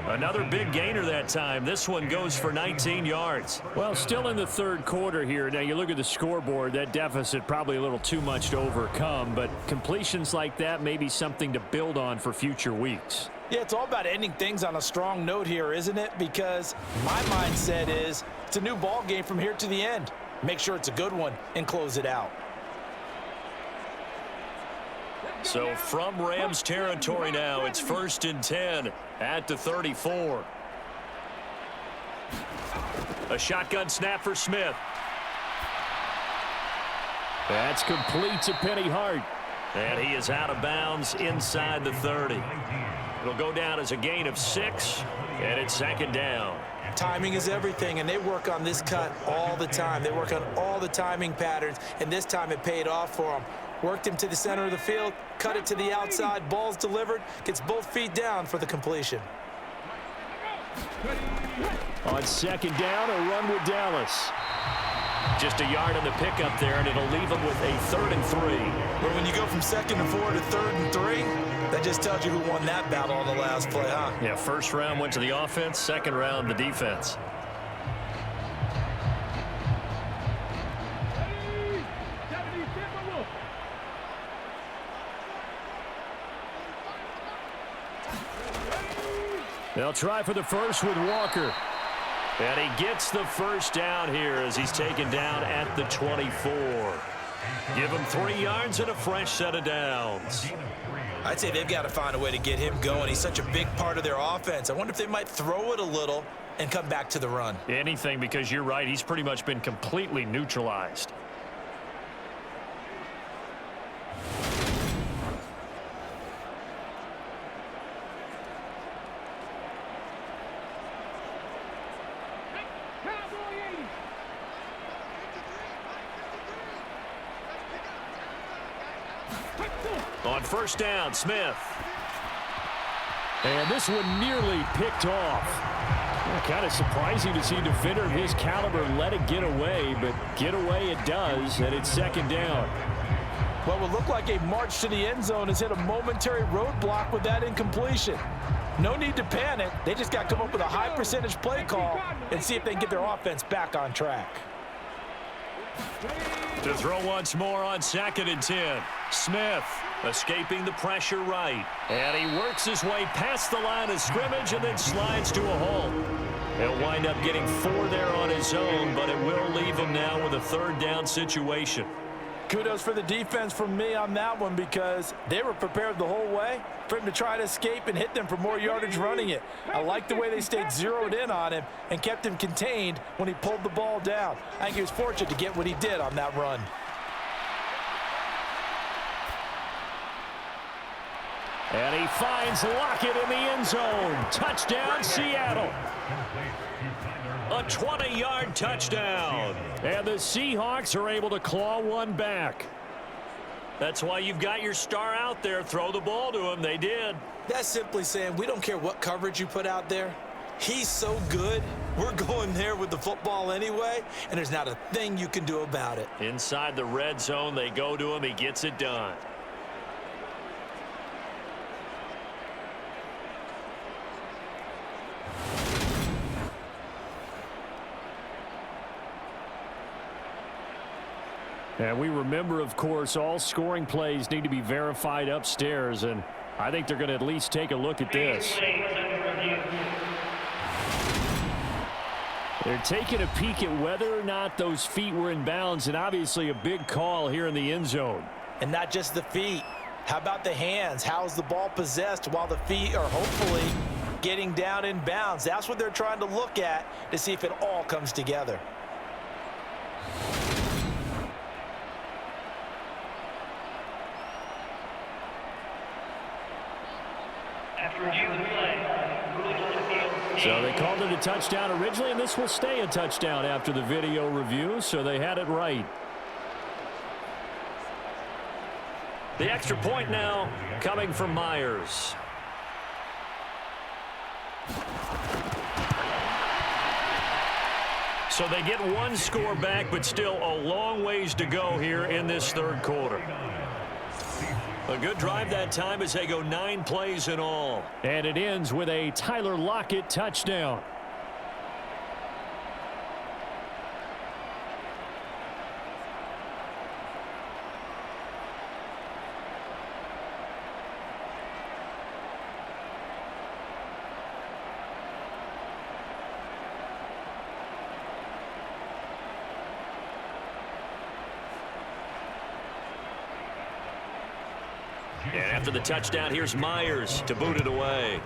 Another big gainer that time. This one goes for 19 yards. Well, still in the third quarter here. Now, you look at the scoreboard, that deficit probably a little too much to overcome. But completions like that may be something to build on for future weeks. Yeah, it's all about ending things on a strong note here, isn't it? Because my mindset is it's a new ball game from here to the end. Make sure it's a good one and close it out. So from Rams territory now, it's 1st and 10 at the 34. A shotgun snap for Smith. That's complete to Penny Hart. And he is out of bounds inside the 30. It'll go down as a gain of 6, and it's 2nd down. Timing is everything, and they work on this cut all the time. They work on all the timing patterns, and this time it paid off for them. Worked him to the center of the field, cut it to the outside, ball's delivered, gets both feet down for the completion. On 2nd down, a run with Dallas. Just a yard on the pickup there, and it'll leave him with a 3rd and 3. But when you go from 2nd and 4 to 3rd and 3, that just tells you who won that battle on the last play, huh? Yeah, first round went to the offense, second round the defense. They'll try for the first with Walker. And he gets the first down here as he's taken down at the 24. Give him 3 yards and a fresh set of downs. I'd say they've got to find a way to get him going. He's such a big part of their offense. I wonder if they might throw it a little and come back to the run. Anything, because you're right. He's pretty much been completely neutralized. On first down, Smith. And this one nearly picked off. Kind of surprising to see a defender of his caliber let it get away, but get away it does, and it's 2nd down. What would look like a march to the end zone has hit a momentary roadblock with that incompletion. No need to panic. They just got to come up with a high percentage play call and see if they can get their offense back on track. To throw once more on 2nd and 10. Smith escaping the pressure right. And he works his way past the line of scrimmage and then slides to a halt. He'll wind up getting 4 there on his own, but it will leave him now with a 3rd down situation. kudos for the defense from me on that one because they were prepared the whole way for him to try to escape and hit them for more yardage running it. I like the way they stayed zeroed in on him and kept him contained when he pulled the ball down. I think he was fortunate to get what he did on that run. And he finds Lockett in the end zone. Touchdown, Seattle. A 20-yard touchdown. And the Seahawks are able to claw one back. That's why you've got your star out there. Throw the ball to him. They did. That's simply saying we don't care what coverage you put out there. He's so good, we're going there with the football anyway, and there's not a thing you can do about it. Inside the red zone, they go to him. He gets it done. And we remember, of course, all scoring plays need to be verified upstairs, and I think they're going to at least take a look at this. They're taking a peek at whether or not those feet were in bounds, and obviously a big call here in the end zone. And not just the feet. How about the hands? How's the ball possessed while the feet are hopefully getting down in bounds? That's what they're trying to look at to see if it all comes together. So they called it a touchdown originally, and this will stay a touchdown after the video review, so they had it right. The extra point now coming from Myers. So they get one score back, but still a long ways to go here in this third quarter. A good drive that time as they go 9 plays in all. And it ends with a Tyler Lockett touchdown. And after the touchdown, here's Myers to boot it away.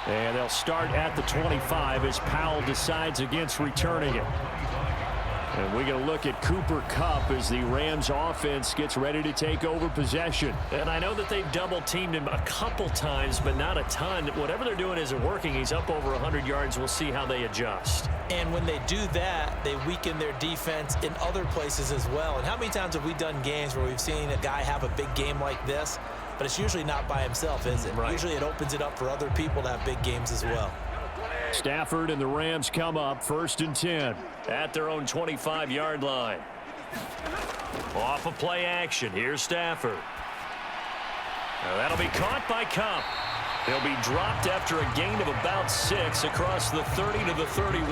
And they'll start at the 25 as Powell decides against returning it. And we're going to look at Cooper Kupp as the Rams offense gets ready to take over possession. And I know that they've double-teamed him a couple times, but not a ton. Whatever they're doing isn't working. He's up over 100 yards. We'll see how they adjust. And when they do that, they weaken their defense in other places as well. And how many times have we done games where we've seen a guy have a big game like this, but it's usually not by himself, is it? Right. Usually it opens it up for other people to have big games as well. Stafford and the Rams come up 1st and 10. At their own 25-yard line. Off of play action. Here's Stafford. Now that'll be caught by Kupp. He'll be dropped after a gain of about 6 across the 30 to the 31.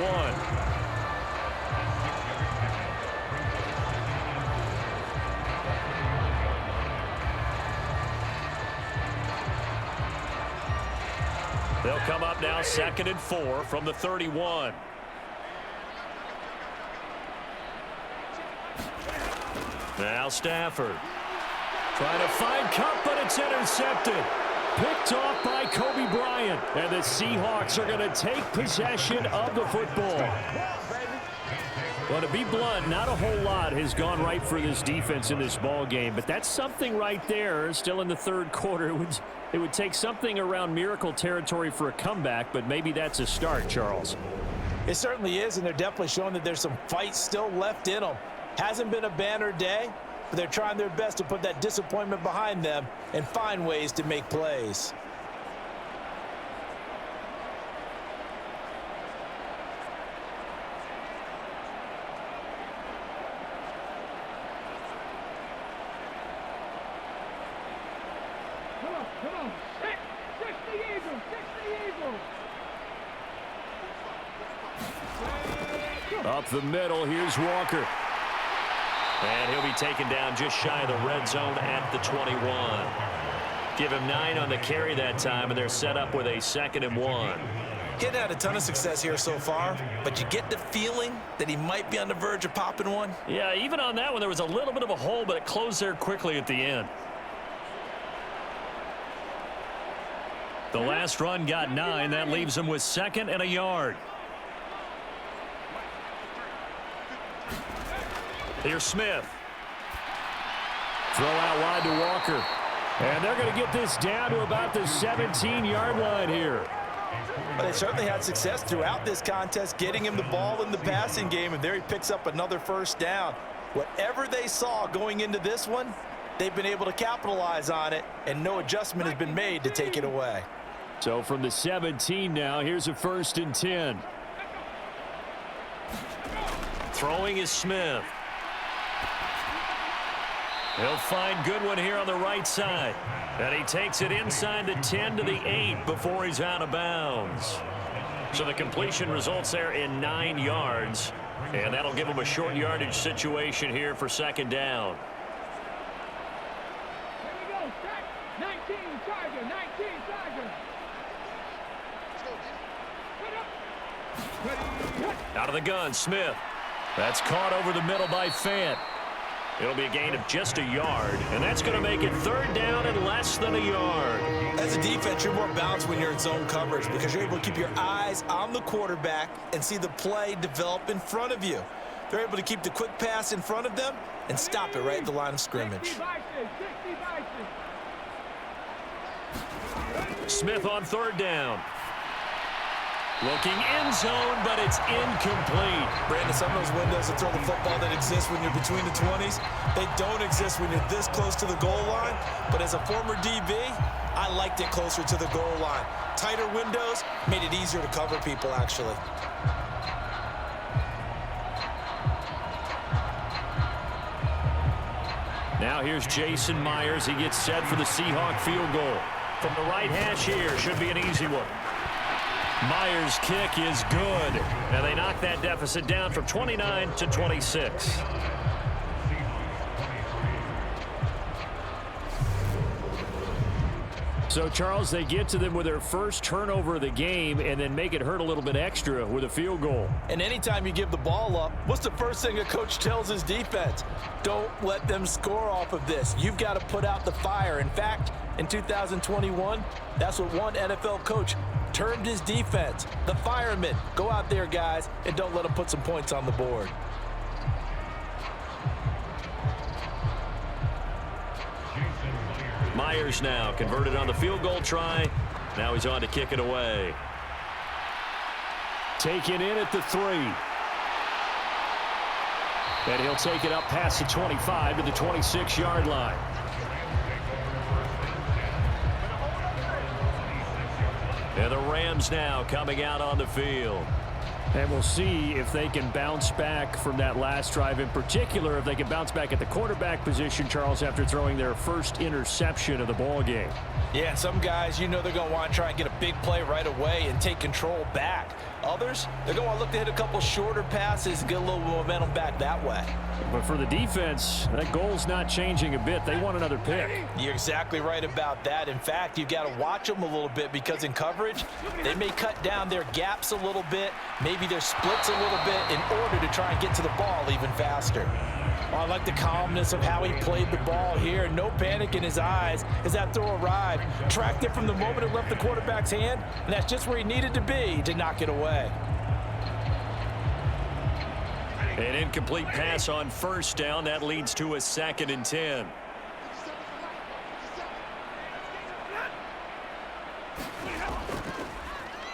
They'll come up now 2nd and 4 from the 31. Now Stafford trying to find Kupp, but it's intercepted. Picked off by Kobe Bryant. And the Seahawks are going to take possession of the football. Well, to be blunt, not a whole lot has gone right for this defense in this ball game, but that's something right there. Still in the third quarter. It would take something around miracle territory for a comeback, but maybe that's a start, Charles. It certainly is, and they're definitely showing that there's some fight still left in them. Hasn't been a banner day, but they're trying their best to put that disappointment behind them and find ways to make plays. Come on. Fix the Eagles. Up the middle, here's Walker. And he'll be taken down just shy of the red zone at the 21. Give him 9 on the carry that time, and they're set up with a 2nd and 1. Getting had a ton of success here so far, but you get the feeling that he might be on the verge of popping one. Yeah, even on that one, there was a little bit of a hole, but it closed there quickly at the end. The last run got 9. That leaves him with 2nd and a yard. Here's Smith. Throw out wide to Walker. And they're going to get this down to about the 17-yard line here. But they certainly had success throughout this contest, getting him the ball in the passing game, and there he picks up another first down. Whatever they saw going into this one, they've been able to capitalize on it, and no adjustment has been made to take it away. So from the 17 now, here's a 1st and 10. Throwing is Smith. He'll find Goodwin here on the right side. And he takes it inside the 10 to the 8 before he's out of bounds. So the completion results there in 9 yards. And that'll give him a short yardage situation here for 2nd down. Here we go. Set. 19 Charger. 19 Charger. Put up. Out of the gun, Smith. That's caught over the middle by Fant. It'll be a gain of just a yard, and that's going to make it 3rd down and less than a yard. As a defense, you're more balanced when you're in zone coverage because you're able to keep your eyes on the quarterback and see the play develop in front of you. They're able to keep the quick pass in front of them and stop it right at the line of scrimmage. 60 Smith on 3rd down. Looking end zone, but it's incomplete. Brandon, some of those windows to throw the football that exist when you're between the 20s, they don't exist when you're this close to the goal line. But as a former DB, I liked it closer to the goal line. Tighter windows made it easier to cover people, actually. Now here's Jason Myers. He gets set for the Seahawk field goal. From the right hash here, should be an easy one. Myers' kick is good, and they knock that deficit down from 29 to 26. So, Charles, they get to them with their first turnover of the game and then make it hurt a little bit extra with a field goal. And anytime you give the ball up, what's the first thing a coach tells his defense? Don't let them score off of this. You've got to put out the fire. In fact, in 2021, that's what one NFL coach termed his defense. The firemen. Go out there, guys, and don't let them put some points on the board. Myers now converted on the field goal try. Now he's on to kick it away. Taken in at the 3. And he'll take it up past the 25 to the 26-yard line. And the Rams now coming out on the field. And we'll see if they can bounce back from that last drive, in particular if they can bounce back at the quarterback position, Charles, after throwing their first interception of the ball game. Yeah, some guys, you know they're going to want to try and get a big play right away and take control back. Others, they're going to want to look to hit a couple shorter passes and get a little momentum back that way. But for the defense, that goal's not changing a bit. They want another pick. You're exactly right about that. In fact, you've got to watch them a little bit because in coverage, they may cut down their gaps a little bit, maybe their splits a little bit in order to try and get to the ball even faster. Oh, I like the calmness of how he played the ball here. No panic in his eyes as that throw arrived. Tracked it from the moment it left the quarterback's hand, and that's just where he needed to be to knock it away. An incomplete pass on first down. That leads to a 2nd and 10.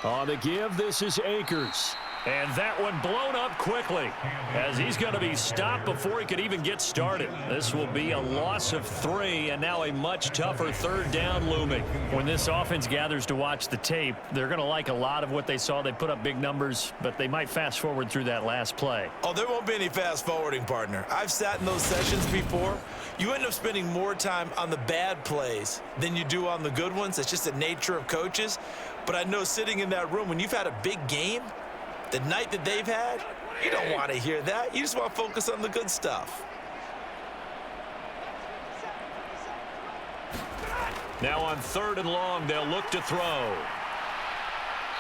On the give, this is Akers. And that one blown up quickly as he's going to be stopped before he could even get started. This will be a loss of 3 and now a much tougher 3rd down looming. When this offense gathers to watch the tape, they're going to like a lot of what they saw. They put up big numbers, but they might fast forward through that last play. Oh, there won't be any fast forwarding, partner. I've sat in those sessions before. You end up spending more time on the bad plays than you do on the good ones. It's just the nature of coaches. But I know sitting in that room, when you've had a big game, the night that they've had, you don't want to hear that. You just want to focus on the good stuff. Now on 3rd and long, they'll look to throw.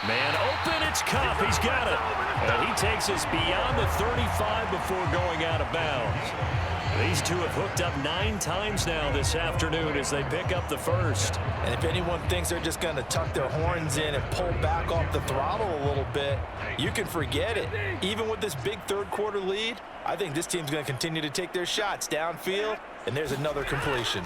Man open, it's Cup. He's got it. And he takes us beyond the 35 before going out of bounds. These two have hooked up 9 times now this afternoon as they pick up the first. And if anyone thinks they're just going to tuck their horns in and pull back off the throttle a little bit, you can forget it. Even with this big third-quarter lead, I think this team's going to continue to take their shots downfield, and there's another completion.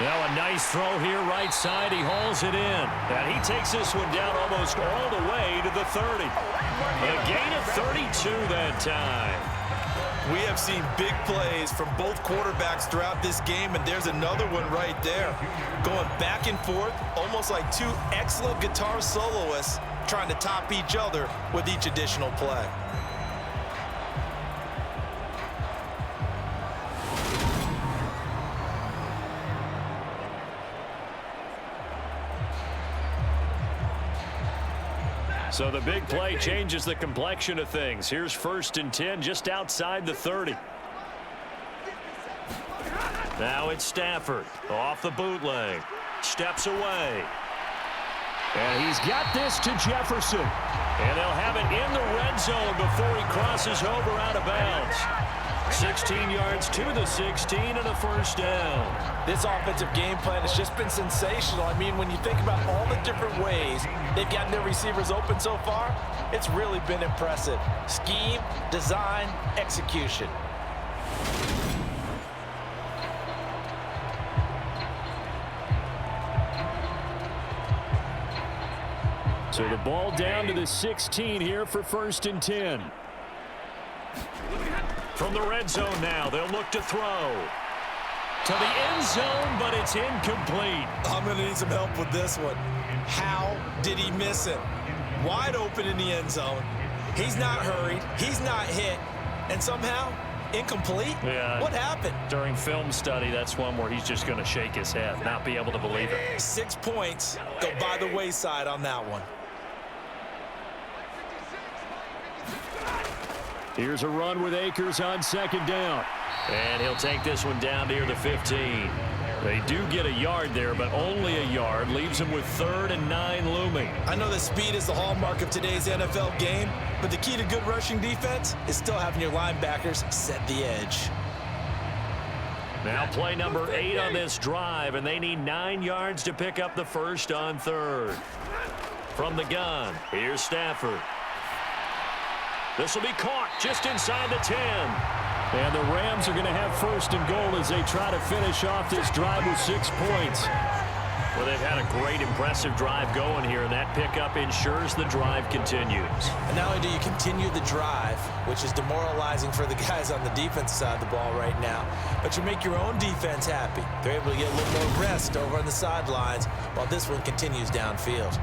Now a nice throw here right side. He hauls it in. And he takes this one down almost all the way to the 30. A gain of 32 that time. We have seen big plays from both quarterbacks throughout this game, and there's another one right there. Going back and forth, almost like two excellent guitar soloists trying to top each other with each additional play. So the big play changes the complexion of things. Here's 1st and 10 just outside the 30. Now it's Stafford off the bootleg. Steps away. And he's got this to Jefferson. And they'll have it in the red zone before he crosses over out of bounds. 16 yards to the 16 and a first down. This offensive game plan has just been sensational. I mean, when you think about all the different ways they've gotten their receivers open so far, it's really been impressive. Scheme, design, execution. So the ball down to the 16 here for 1st and 10. From the red zone now, they'll look to throw. To the end zone, but it's incomplete. I'm going to need some help with this one. How did he miss it? Wide open in the end zone. He's not hurried. He's not hit. And somehow, incomplete? Yeah. What happened? During film study, that's one where he's just going to shake his head, not be able to believe it. 6 points go by the wayside on that one. Here's a run with Akers on 2nd down. And he'll take this one down near the 15. They do get a yard there, but only a yard. Leaves them with 3rd and 9 looming. I know that speed is the hallmark of today's NFL game, but the key to good rushing defense is still having your linebackers set the edge. Now play number 8 on this drive, and they need 9 yards to pick up the first on 3rd. From the gun, here's Stafford. This will be caught just inside the 10. And the Rams are going to have 1st and goal as they try to finish off this drive with 6 points. Well, they've had a great, impressive drive going here, and that pickup ensures the drive continues. And not only do you continue the drive, which is demoralizing for the guys on the defense side of the ball right now, but you make your own defense happy. They're able to get a little more rest over on the sidelines while this one continues downfield.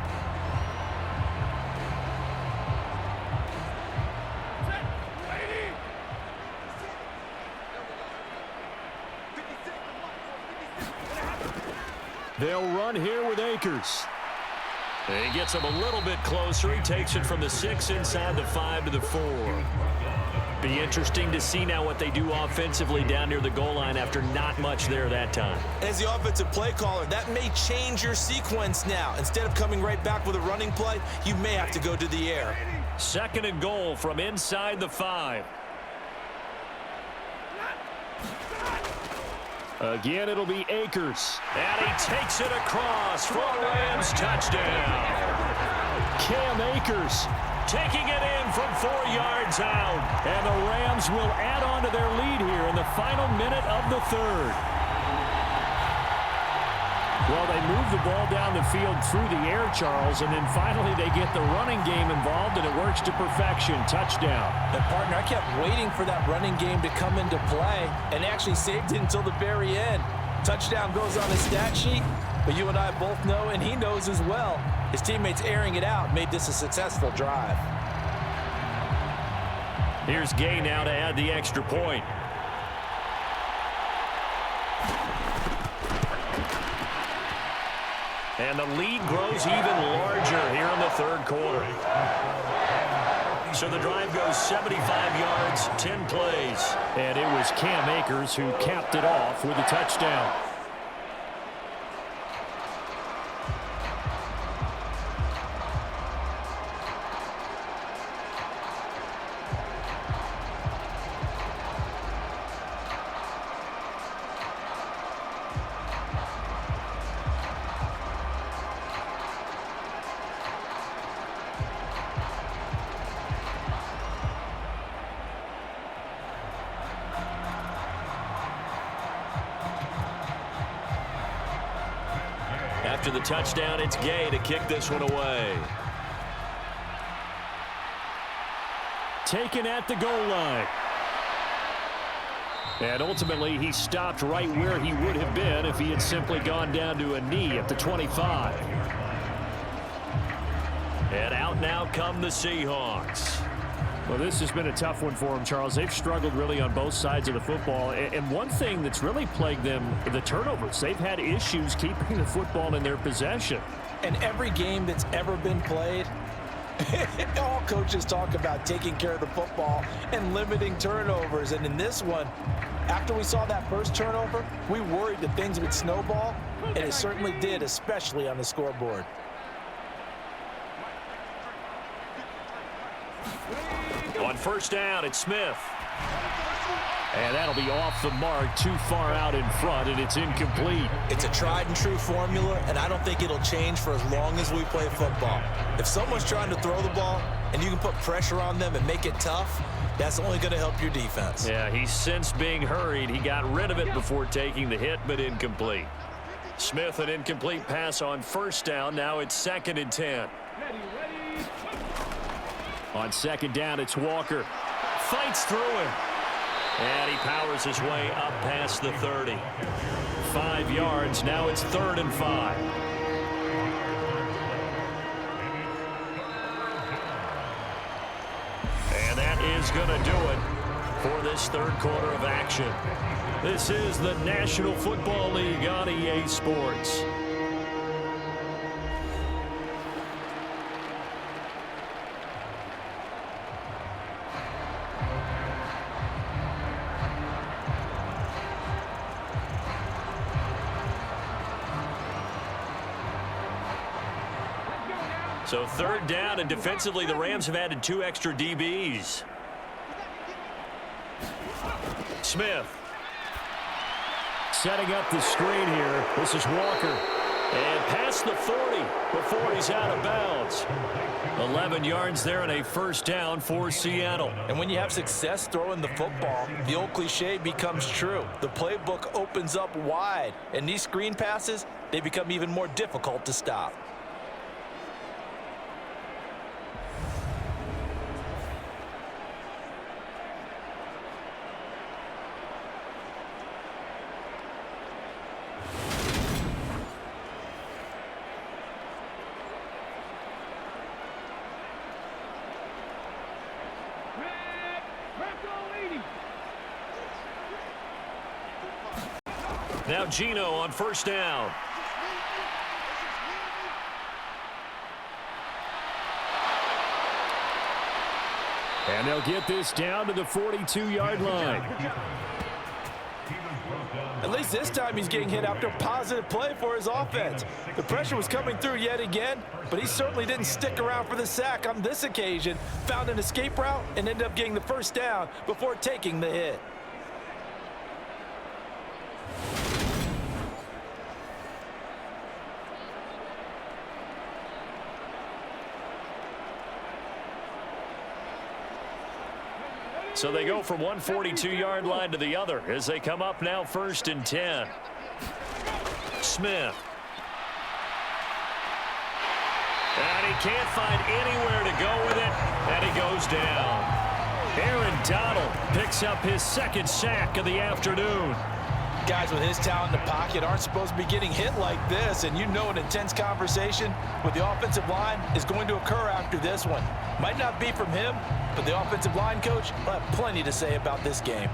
They'll run here with Akers. And he gets him a little bit closer. He takes it from the 6 inside the 5 to the 4. Be interesting to see now what they do offensively down near the goal line after not much there that time. As the offensive play caller, that may change your sequence now. Instead of coming right back with a running play, you may have to go to the air. 2nd and goal from inside the 5. Again, it'll be Akers. And he takes it across for a Rams touchdown. Cam Akers taking it in from 4 yards out. And the Rams will add on to their lead here in the final minute of the 3rd. Well, they move the ball down the field through the air, Charles, and then finally they get the running game involved, and it works to perfection. Touchdown. And, partner, I kept waiting for that running game to come into play and actually saved it until the very end. Touchdown goes on his stat sheet, but you and I both know, and he knows as well, his teammates airing it out made this a successful drive. Here's Gay now to add the extra point. And the lead grows even larger here in the 3rd quarter. So the drive goes 75 yards, 10 plays. And it was Cam Akers who capped it off with a touchdown. After the touchdown, it's Gay to kick this one away. Taken at the goal line. And ultimately, he stopped right where he would have been if he had simply gone down to a knee at the 25. And out now come the Seahawks. Well, this has been a tough one for them, Charles. They've struggled really on both sides of the football. And one thing that's really plagued them, the turnovers. They've had issues keeping the football in their possession. And every game that's ever been played, all coaches talk about taking care of the football and limiting turnovers. And in this one, after we saw that first turnover, we worried that things would snowball, and it certainly did, especially on the scoreboard. On first down, it's Smith. And that'll be off the mark, too far out in front, and it's incomplete. It's a tried and true formula, and I don't think it'll change for as long as we play football. If someone's trying to throw the ball and you can put pressure on them and make it tough, that's only going to help your defense. Yeah, he's since being hurried. He got rid of it before taking the hit, but incomplete. Smith, an incomplete pass on first down. Now it's 2nd and 10. On second down, it's Walker. Fights through him. And he powers his way up past the 30. 5 yards. Now it's 3rd and 5. And that is going to do it for this third quarter of action. This is the National Football League on EA Sports. So 3rd down, and defensively, the Rams have added 2 extra DBs. Smith. Setting up the screen here. This is Walker. And past the 40 before he's out of bounds. 11 yards there and a first down for Seattle. And when you have success throwing the football, the old cliche becomes true. The playbook opens up wide, and these screen passes, they become even more difficult to stop. Now Gino on first down. And they'll get this down to the 42-yard line. At least this time he's getting hit after a positive play for his offense. The pressure was coming through yet again, but he certainly didn't stick around for the sack on this occasion. Found an escape route and ended up getting the first down before taking the hit. So they go from one 42-yard line to the other as they come up now 1st and 10. Smith. And he can't find anywhere to go with it, and he goes down. Aaron Donald picks up his 2nd sack of the afternoon. Guys with his talent in the pocket aren't supposed to be getting hit like this, and you know an intense conversation with the offensive line is going to occur after this one. Might not be from him, but the offensive line coach will have plenty to say about this game.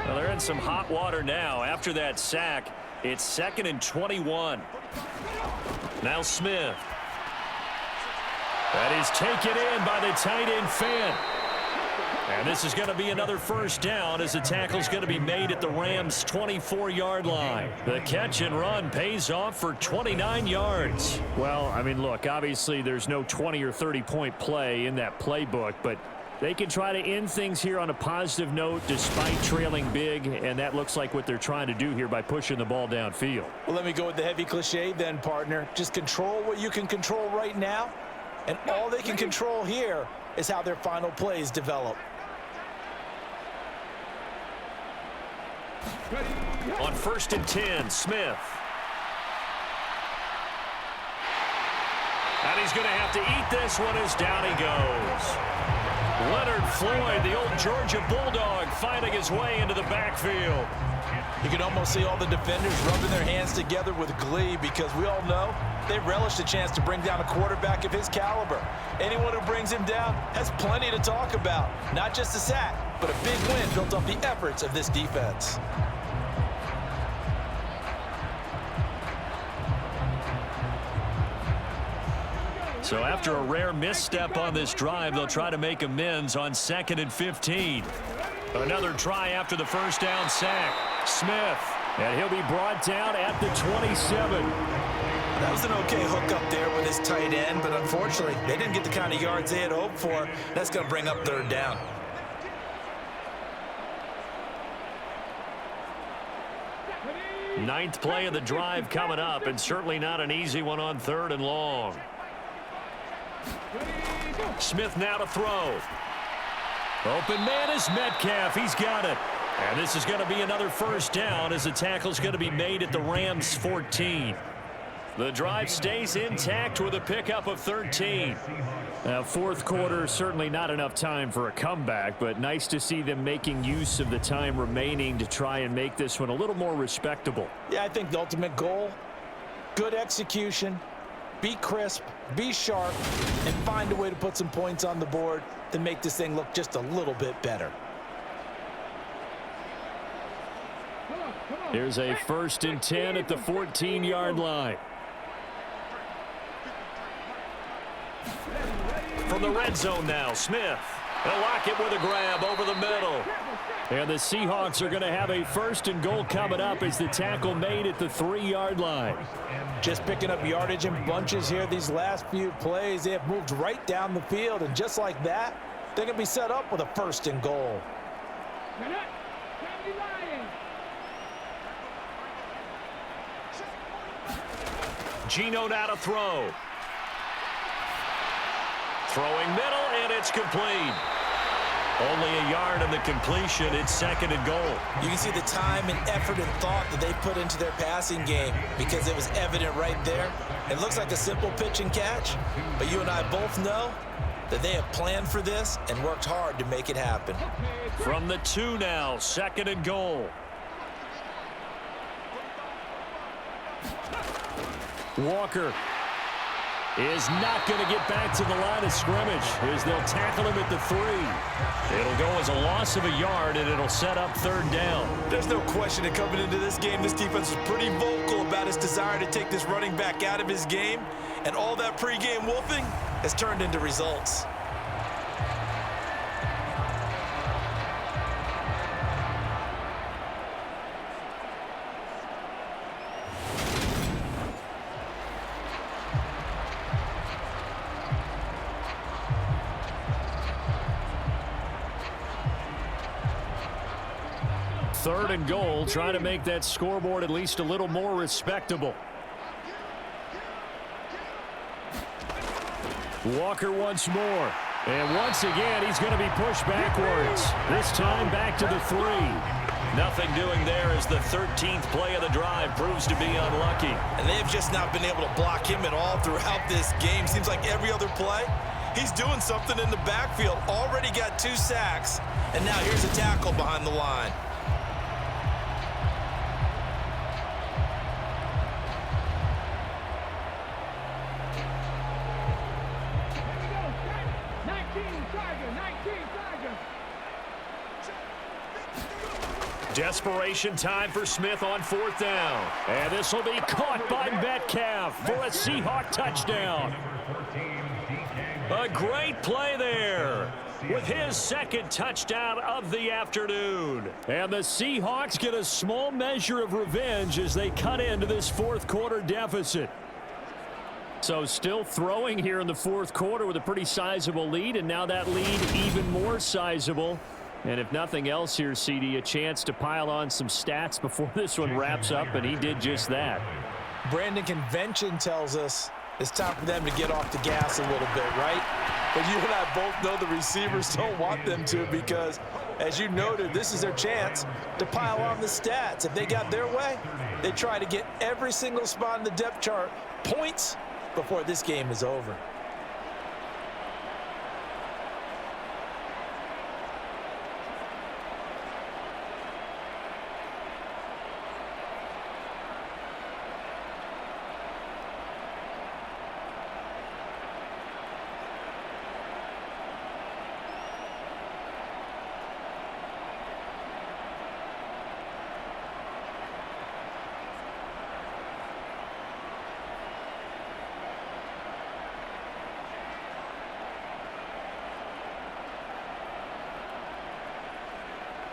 Well, they're in some hot water now. After that sack, it's 2nd and 21. Now Smith. That is taken in by the tight end Fant. And this is going to be another first down as the tackle's going to be made at the Rams' 24-yard line. The catch and run pays off for 29 yards. Well, I mean, look, obviously there's no 20 or 30-point play in that playbook, but they can try to end things here on a positive note despite trailing big, and that looks like what they're trying to do here by pushing the ball downfield. Well, let me go with the heavy cliche then, partner. Just control what you can control right now and all they can control here is how their final plays develop. On 1st and 10, Smith. And he's going to have to eat this one as down he goes. Leonard Floyd, the old Georgia Bulldog, finding his way into the backfield. You can almost see all the defenders rubbing their hands together with glee because we all know they relish the chance to bring down a quarterback of his caliber. Anyone who brings him down has plenty to talk about. Not just a sack, but a big win built off the efforts of this defense. So after a rare misstep on this drive, they'll try to make amends on 2nd and 15. Another try after the first down sack. Smith, and he'll be brought down at the 27. That was an okay hook up there with his tight end, but unfortunately, they didn't get the kind of yards they had hoped for. That's going to bring up 3rd down. Ninth play of the drive coming up, and certainly not an easy one on 3rd and long. Smith now to throw. Open man is Metcalf. He's got it. And this is going to be another first down as the tackle's going to be made at the Rams' 14. The drive stays intact with a pickup of 13. Now, 4th quarter, certainly not enough time for a comeback, but nice to see them making use of the time remaining to try and make this one a little more respectable. Yeah, I think the ultimate goal, good execution, be crisp, be sharp, and find a way to put some points on the board to make this thing look just a little bit better. Here's a 1st and 10 at the 14-yard line. From the red zone now, Smith. They'll lock it with a grab over the middle. And the Seahawks are going to have a 1st and goal coming up as the tackle made at the 3-yard line. Just picking up yardage in bunches here these last few plays. They have moved right down the field, and just like that, they're going to be set up with a 1st and goal. Geno now to throw. Throwing middle, and it's complete. Only a yard on the completion. It's 2nd and goal. You can see the time and effort and thought that they put into their passing game because it was evident right there. It looks like a simple pitch and catch, but you and I both know that they have planned for this and worked hard to make it happen. From the 2 now, 2nd and goal. Walker is not going to get back to the line of scrimmage as they'll tackle him at the 3. It'll go as a loss of a yard, and it'll set up 3rd down. There's no question that coming into this game, this defense was pretty vocal about its desire to take this running back out of his game, and all that pregame wolfing has turned into results. Third and goal, trying to make that scoreboard at least a little more respectable. Walker once more. And once again, he's going to be pushed backwards. This time back to the 3. Nothing doing there as the 13th play of the drive proves to be unlucky. And they've just not been able to block him at all throughout this game. Seems like every other play, he's doing something in the backfield. Already got 2 sacks, and now here's a tackle behind the line. Desperation time for Smith on 4th down. And this will be caught by Metcalf for a Seahawk touchdown. A great play there with his 2nd touchdown of the afternoon. And the Seahawks get a small measure of revenge as they cut into this 4th quarter deficit. So still throwing here in the 4th quarter with a pretty sizable lead, and now that lead even more sizable. And if nothing else here, CD, a chance to pile on some stats before this one wraps up, and he did just that. Brandon, convention tells us It's time for them to get off the gas a little bit, right? But you and I both know the receivers don't want them to because, as you noted, this is their chance to pile on the stats. If they got their way, they try to get every single spot in the depth chart points before this game is over.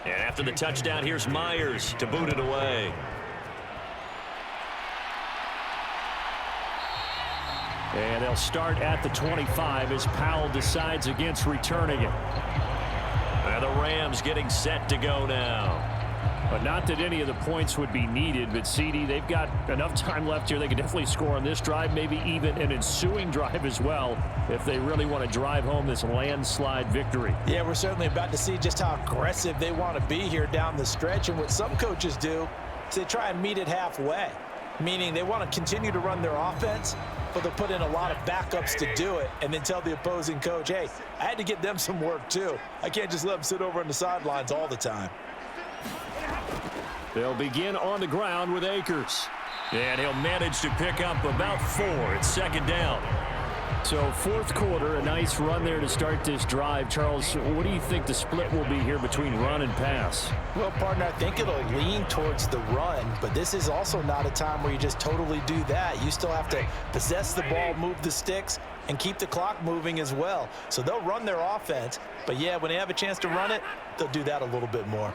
And after the touchdown, here's Myers to boot it away. And they'll start at the 25 as Powell decides against returning it. And the Rams getting set to go now. But not that any of the points would be needed, but CD, they've got enough time left here. They can definitely score on this drive, maybe even an ensuing drive as well, if they really want to drive home this landslide victory. Yeah, we're certainly about to see just how aggressive they want to be here down the stretch. And what some coaches do is they try and meet it halfway, meaning they want to continue to run their offense, but they'll put in a lot of backups to do it and then tell the opposing coach, hey, I had to get them some work too. I can't just let them sit over on the sidelines all the time. They'll begin on the ground with Akers. And he'll manage to pick up about 4. It's second down. So fourth quarter, a nice run there to start this drive. Charles, what do you think the split will be here between run and pass? Well, partner, I think it'll lean towards the run, but this is also not a time where you just totally do that. You still have to possess the ball, move the sticks, and keep the clock moving as well. So they'll run their offense, but yeah, when they have a chance to run it, they'll do that a little bit more.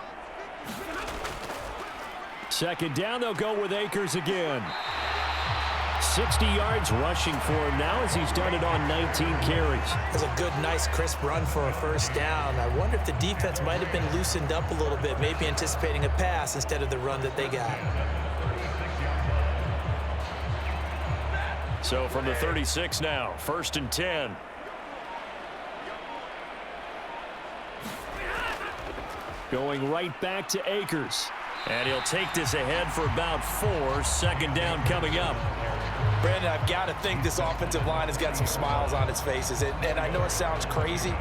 Second down, they'll go with Akers again. 60 yards rushing for him now as he's done it on 19 carries. That's a good, nice, crisp run for a first down. I wonder if the defense might have been loosened up a little bit, maybe anticipating a pass instead of the run that they got. So from the 36 now, 1st and 10. Going right back to Akers. And he'll take this ahead for about 4. Second down coming up. Brandon, I've got to think this offensive line has got some smiles on its faces. And I know it sounds crazy,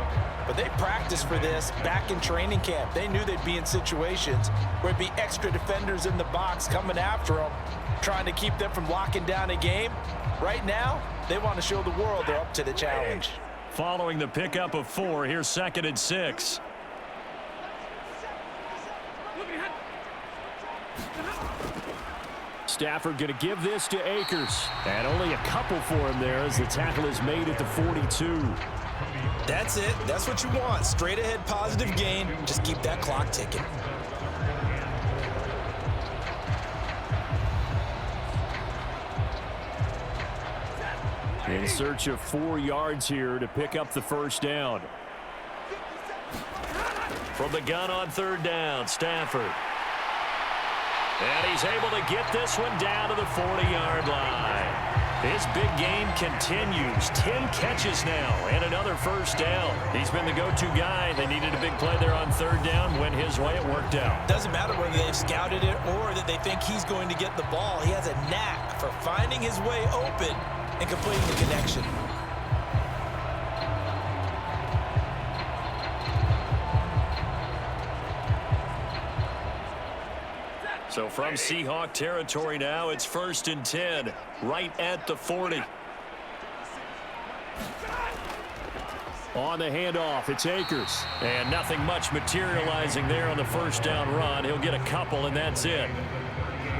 but they practiced for this back in training camp. They knew they'd be in situations where it'd be extra defenders in the box coming after them, trying to keep them from locking down a game. Right now, they want to show the world they're up to the challenge. Following the pickup of 4, here's 2nd and 6. Stafford going to give this to Akers. And only a couple for him there as the tackle is made at the 42. That's it. That's what you want. Straight ahead positive gain. Just keep that clock ticking. In search of 4 yards here to pick up the first down. From the gun on 3rd down, Stafford. And he's able to get this one down to the 40-yard line. His big game continues. 10 catches now and another first down. He's been the go-to guy. They needed a big play there on 3rd down. Went his way. It worked out. Doesn't matter whether they've scouted it or that they think he's going to get the ball. He has a knack for finding his way open and completing the connection. So from Seahawk territory now, it's 1st and 10, right at the 40. On the handoff, it's Akers. And nothing much materializing there on the first down run. He'll get a couple, and that's it.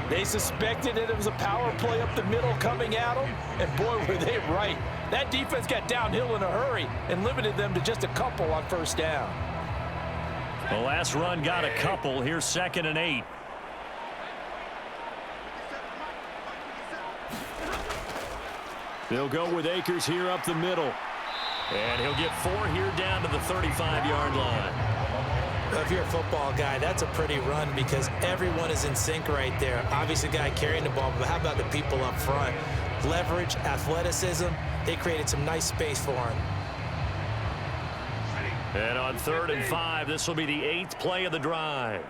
They suspected it was a power play up the middle coming at them, and boy, were they right. That defense got downhill in a hurry and limited them to just a couple on first down. The last run got a couple. Here's 2nd and 8. They'll go with Akers here up the middle. And he'll get 4 here down to the 35-yard line. Well, if you're a football guy, that's a pretty run because everyone is in sync right there. Obviously, the guy carrying the ball, but how about the people up front? leverage, athleticism. They created some nice space for him. And on 3rd and 5, this will be the 8th play of the drive.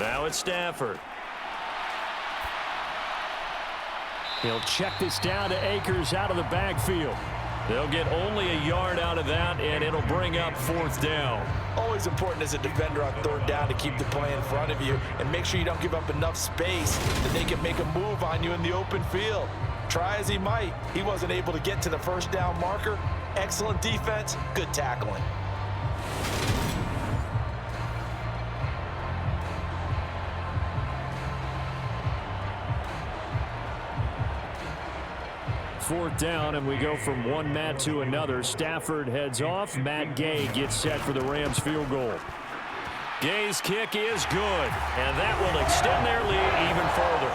Now it's Stafford. He'll check this down to Akers out of the backfield. They'll get only a yard out of that, and it'll bring up 4th down. Always important as a defender on 3rd down to keep the play in front of you and make sure you don't give up enough space that they can make a move on you in the open field. Try as he might, he wasn't able to get to the 1st down marker. Excellent defense, good tackling. Fourth down, and we go from one Matt to another. Stafford heads off. Matt Gay gets set for the Rams field goal. Gay's kick is good, and that will extend their lead even further.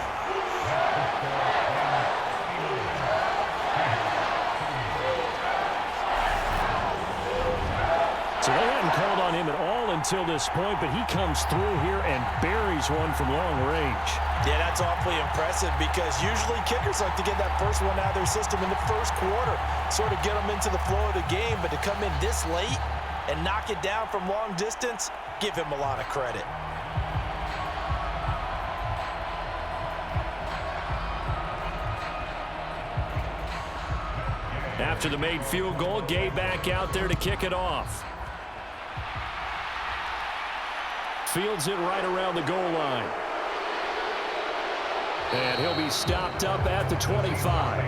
So they hadn't called on him at all until this point, but he comes through here and buries one from long range. Yeah, that's awfully impressive because usually kickers like to get that first one out of their system in the first quarter, sort of get them into the flow of the game, but to come in this late and knock it down from long distance, give him a lot of credit. After the made field goal, Gay back out there to kick it off. Fields it right around the goal line. And he'll be stopped up at the 25.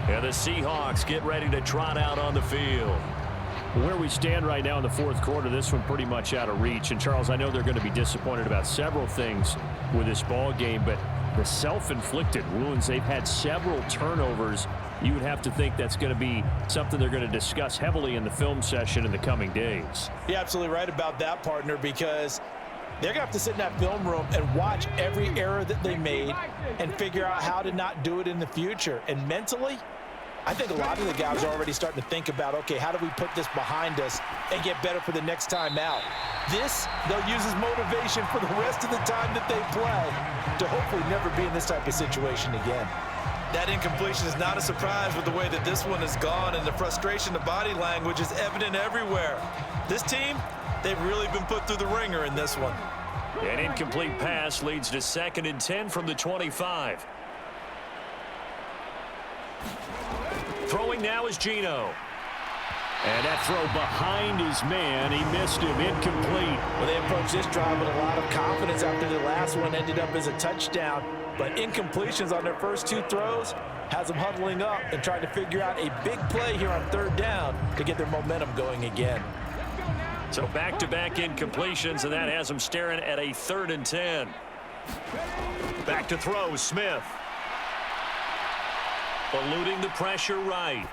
And the Seahawks get ready to trot out on the field. Where we stand right now in the 4th quarter, this one pretty much out of reach. And, Charles, I know they're going to be disappointed about several things with this ball game, but the self-inflicted wounds, they've had several turnovers. You would have to think that's going to be something they're going to discuss heavily in the film session in the coming days. You're absolutely right about that, partner, because they're going to have to sit in that film room and watch every error that they made and figure out how to not do it in the future. And mentally, I think a lot of the guys are already starting to think about, okay, how do we put this behind us and get better for the next time out? This, they'll use as motivation for the rest of the time that they play to hopefully never be in this type of situation again. That incompletion is not a surprise with the way that this one has gone, and the frustration, the body language is evident everywhere. This team, they've really been put through the ringer in this one. An incomplete pass leads to 2nd and 10 from the 25. Throwing now is Geno. And that throw behind his man, he missed him, incomplete. Well, they approached this drive with a lot of confidence after the last one ended up as a touchdown. But incompletions on their first 2 throws has them huddling up and trying to figure out a big play here on 3rd down to get their momentum going again. So back-to-back incompletions, and that has them staring at a 3rd and 10. Back to throw, Smith. Eluding the pressure right.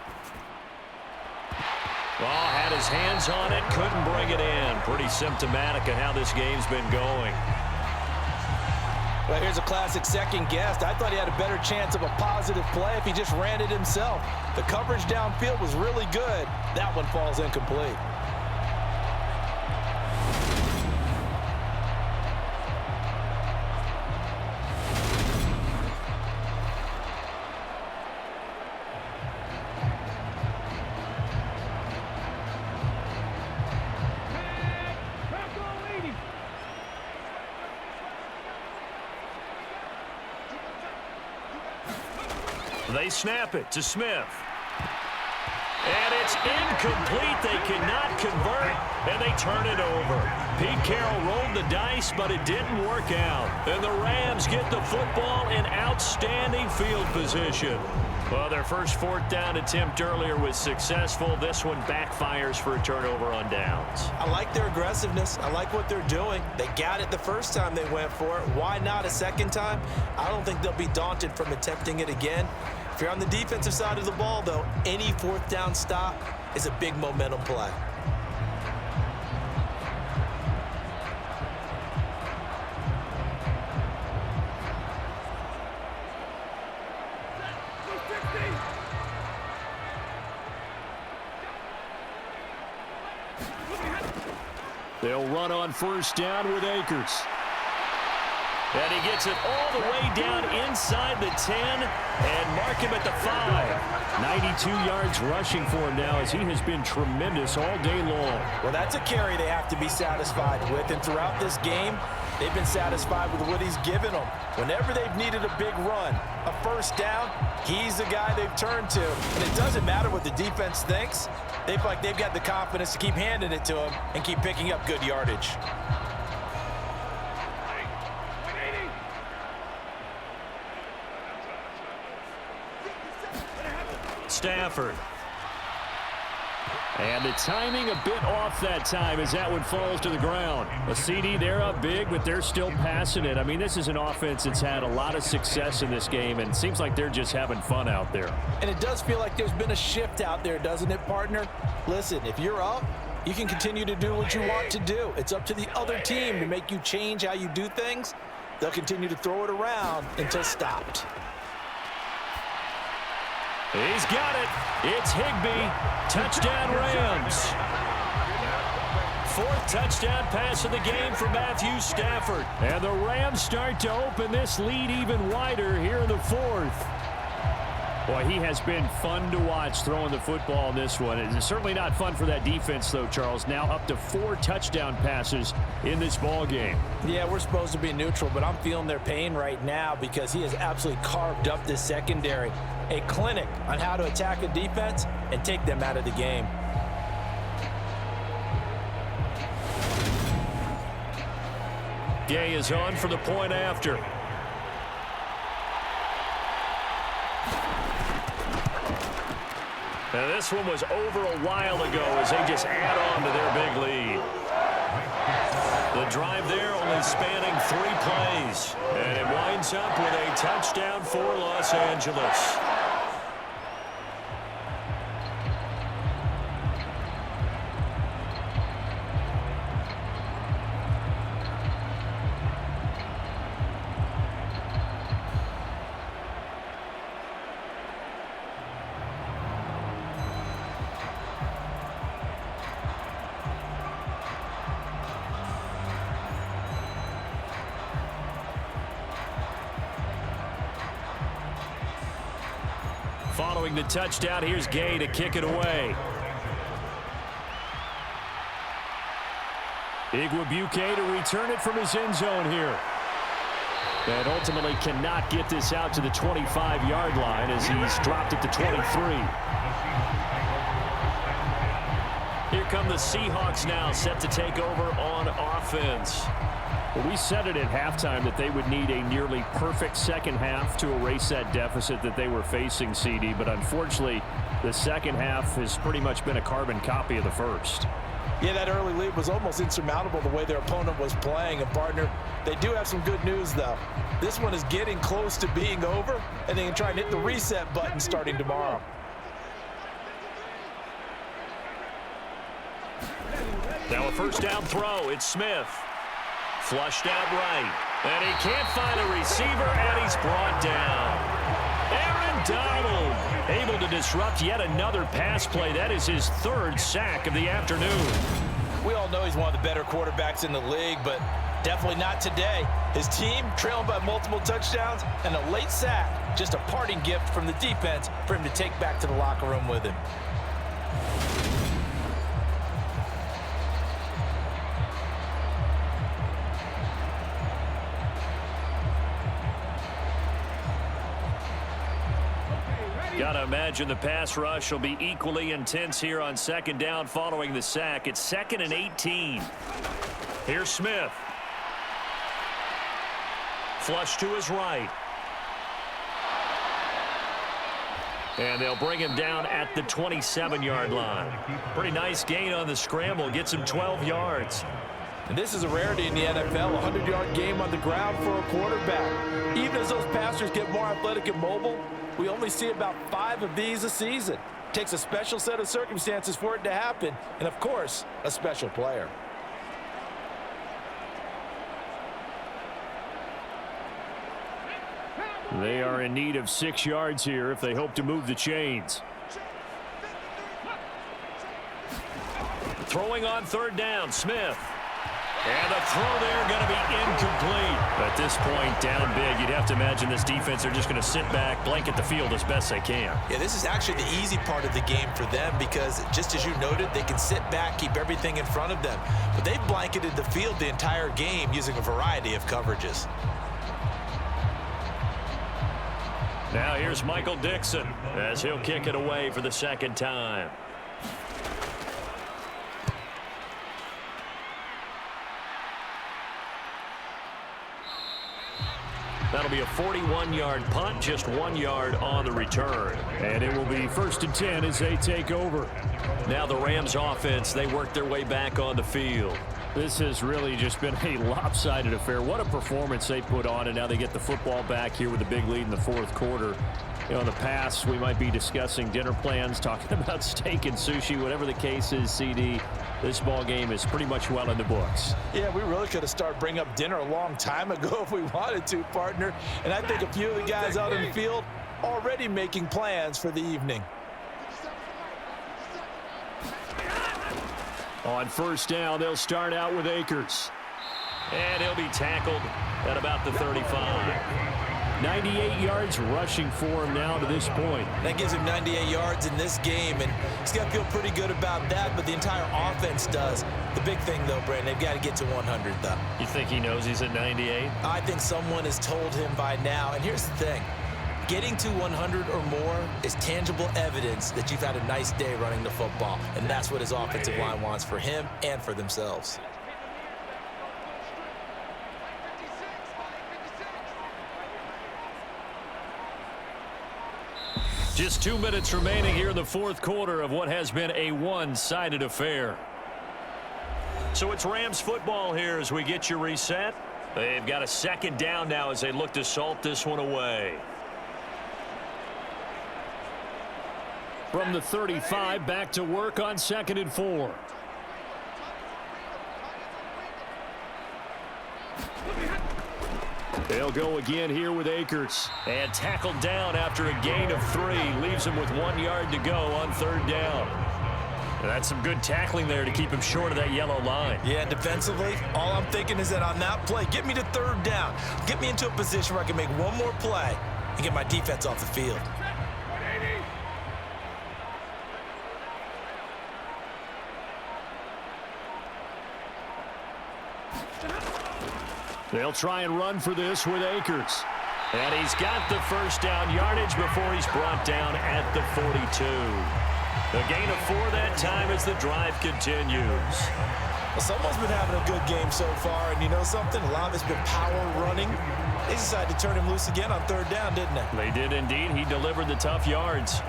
Well, had his hands on it, couldn't bring it in. Pretty symptomatic of how this game's been going. Well, here's a classic second guess. I thought he had a better chance of a positive play if he just ran it himself. The coverage downfield was really good. That one falls incomplete. They snap it to Smith. And it's incomplete. They cannot convert, and they turn it over. Pete Carroll rolled the dice, but it didn't work out. And the Rams get the football in outstanding field position. Well, their first 4th down attempt earlier was successful. This one backfires for a turnover on downs. I like their aggressiveness. I like what they're doing. They got it the first time they went for it. Why not a second time? I don't think they'll be daunted from attempting it again. If you're on the defensive side of the ball, though, any 4th down stop is a big momentum play. They'll run on first down with Akers. And he gets it all the way down inside the 10 and mark him at the 5. 92 yards rushing for him now as he has been tremendous all day long. Well, that's a carry they have to be satisfied with. And throughout this game, they've been satisfied with what he's given them. Whenever they've needed a big run, a first down, he's the guy they've turned to. And it doesn't matter what the defense thinks. They feel like they've got the confidence to keep handing it to him and keep picking up good yardage. Stafford. And the timing a bit off that time as that one falls to the ground. A CD, they're up big, but they're still passing it. I mean, this is an offense that's had a lot of success in this game, and it seems like they're just having fun out there. And it does feel like there's been a shift out there, doesn't it, partner? Listen, if you're up, you can continue to do what you want to do. It's up to the other team to make you change how you do things. They'll continue to throw it around until stopped. He's got it. It's Higbee. Touchdown Rams. 4th touchdown pass of the game for Matthew Stafford. And the Rams start to open this lead even wider here in the 4th. Boy, he has been fun to watch throwing the football in this one. It's certainly not fun for that defense, though, Charles. Now up to 4 touchdown passes in this ball game. Yeah, we're supposed to be neutral, but I'm feeling their pain right now because he has absolutely carved up this secondary. A clinic on how to attack a defense and take them out of the game. Gay is on for the point after. Now this one was over a while ago as they just add on to their big lead. The drive there only spanning 3 plays. And it winds up with a touchdown for Los Angeles. Following the touchdown, here's Gay to kick it away. Igwebuike to return it from his end zone here. And ultimately cannot get this out to the 25-yard line as he's dropped it to 23. Here come the Seahawks now, set to take over on offense. Well, we said it at halftime that they would need a nearly perfect second half to erase that deficit that they were facing, CD. But unfortunately, the second half has pretty much been a carbon copy of the first. Yeah, that early lead was almost insurmountable the way their opponent was playing. And, partner, they do have some good news, though. This one is getting close to being over, and they can try and hit the reset button starting tomorrow. Now a first down throw. It's Smith. Flushed out right. And he can't find a receiver, and he's brought down. Aaron Donald able to disrupt yet another pass play. That is his 3rd sack of the afternoon. We all know he's one of the better quarterbacks in the league, but definitely not today. His team trailing by multiple touchdowns and a late sack. Just a parting gift from the defense for him to take back to the locker room with him. Got to imagine the pass rush will be equally intense here on second down following the sack. It's 2nd and 18. Here's Smith. Flush to his right. And they'll bring him down at the 27-yard line. Pretty nice gain on the scramble. Gets him 12 yards. And this is a rarity in the NFL, a 100-yard game on the ground for a quarterback. Even as those passers get more athletic and mobile, we only see about 5 of these a season. It takes a special set of circumstances for it to happen, and of course, a special player. They are in need of 6 yards here if they hope to move the chains. Throwing on 3rd down, Smith. And the throw there going to be incomplete. At this point, down big, you'd have to imagine this defense are just going to sit back, blanket the field as best they can. Yeah, this is actually the easy part of the game for them because, just as you noted, they can sit back, keep everything in front of them. But they've blanketed the field the entire game using a variety of coverages. Now here's Michael Dixon as he'll kick it away for the second time. That'll be a 41-yard punt, just 1 yard on the return. And it will be 1st and 10 as they take over. Now the Rams offense, they work their way back on the field. This has really just been a lopsided affair. What a performance they put on, and now they get the football back here with a big lead in the fourth quarter. You know, in the past, we might be discussing dinner plans, talking about steak and sushi, whatever the case is, CD. This ball game is pretty much well in the books. Yeah, we really could have started bringing up dinner a long time ago if we wanted to, partner. And I think a few of the guys out in the field already making plans for the evening. On first down, they'll start out with Akers. And he'll be tackled at about the 35. 98 yards rushing for him now to this point. That gives him 98 yards in this game, and he's got to feel pretty good about that, but the entire offense does. The big thing, though, Brandon, they've got to get to 100, though. You think he knows he's at 98? I think someone has told him by now, and here's the thing. Getting to 100 or more is tangible evidence that you've had a nice day running the football, and that's what his offensive line wants for him and for themselves. Just 2 minutes remaining here in the fourth quarter of what has been a one-sided affair. So it's Rams football here as we get you reset. They've got a second down now as they look to salt this one away. From the 35, back to work on 2nd and 4. They'll go again here with Akers. And tackled down after a gain of 3. Leaves him with 1 yard to go on 3rd down. That's some good tackling there to keep him short of that yellow line. Yeah, defensively, all I'm thinking is that on that play, get me to 3rd down. Get me into a position where I can make one more play and get my defense off the field. They'll try and run for this with Akers. And he's got the first down yardage before he's brought down at the 42. The gain of 4 that time as the drive continues. Well, someone's been having a good game so far, and you know something? A lot of it's been power running. They decided to turn him loose again on 3rd down, didn't they? They did indeed. He delivered the tough yards.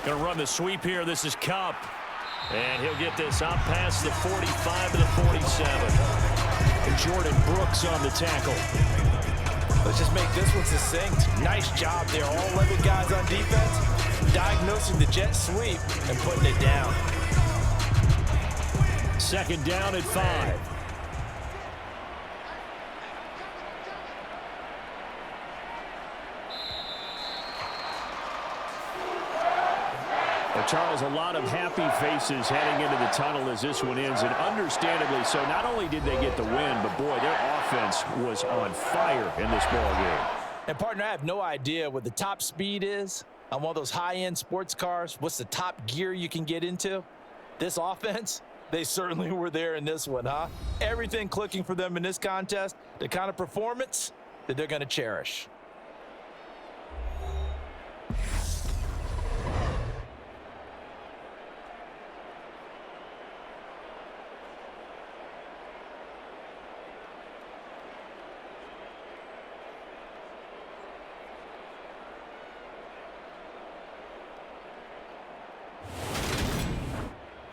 Going to run the sweep here. This is Cup. And he'll get this out past the 45 to the 47. And Jordan Brooks on the tackle. Let's just make this one succinct. Nice job there. All 11 guys on defense diagnosing the jet sweep and putting it down. 2nd down at 5. Charles, a lot of happy faces heading into the tunnel as this one ends, and understandably so. Not only did they get the win, but boy, their offense was on fire in this ball game. And partner, I have no idea what the top speed is on one of those high-end sports cars. What's the top gear you can get into? This offense, they certainly were there in this one, huh? Everything clicking for them in this contest, the kind of performance that they're going to cherish.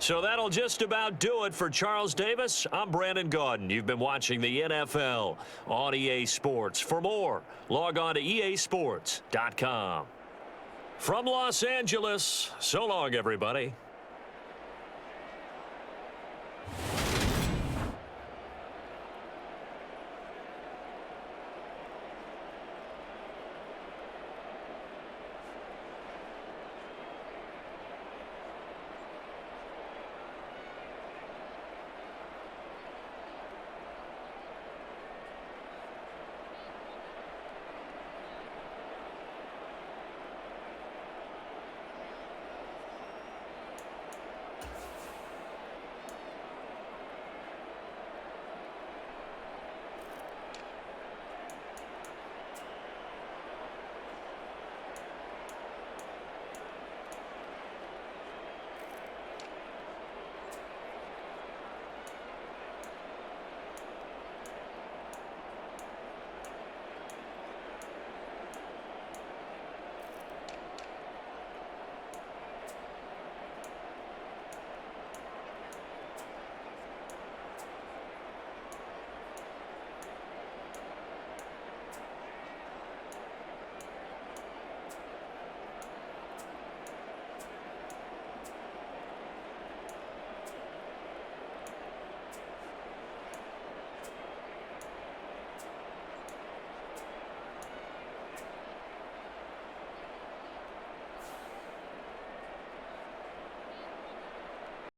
So that'll just about do it for Charles Davis. I'm Brandon Gaudin. You've been watching the NFL on EA Sports. For more, log on to easports.com. From Los Angeles, so long, everybody.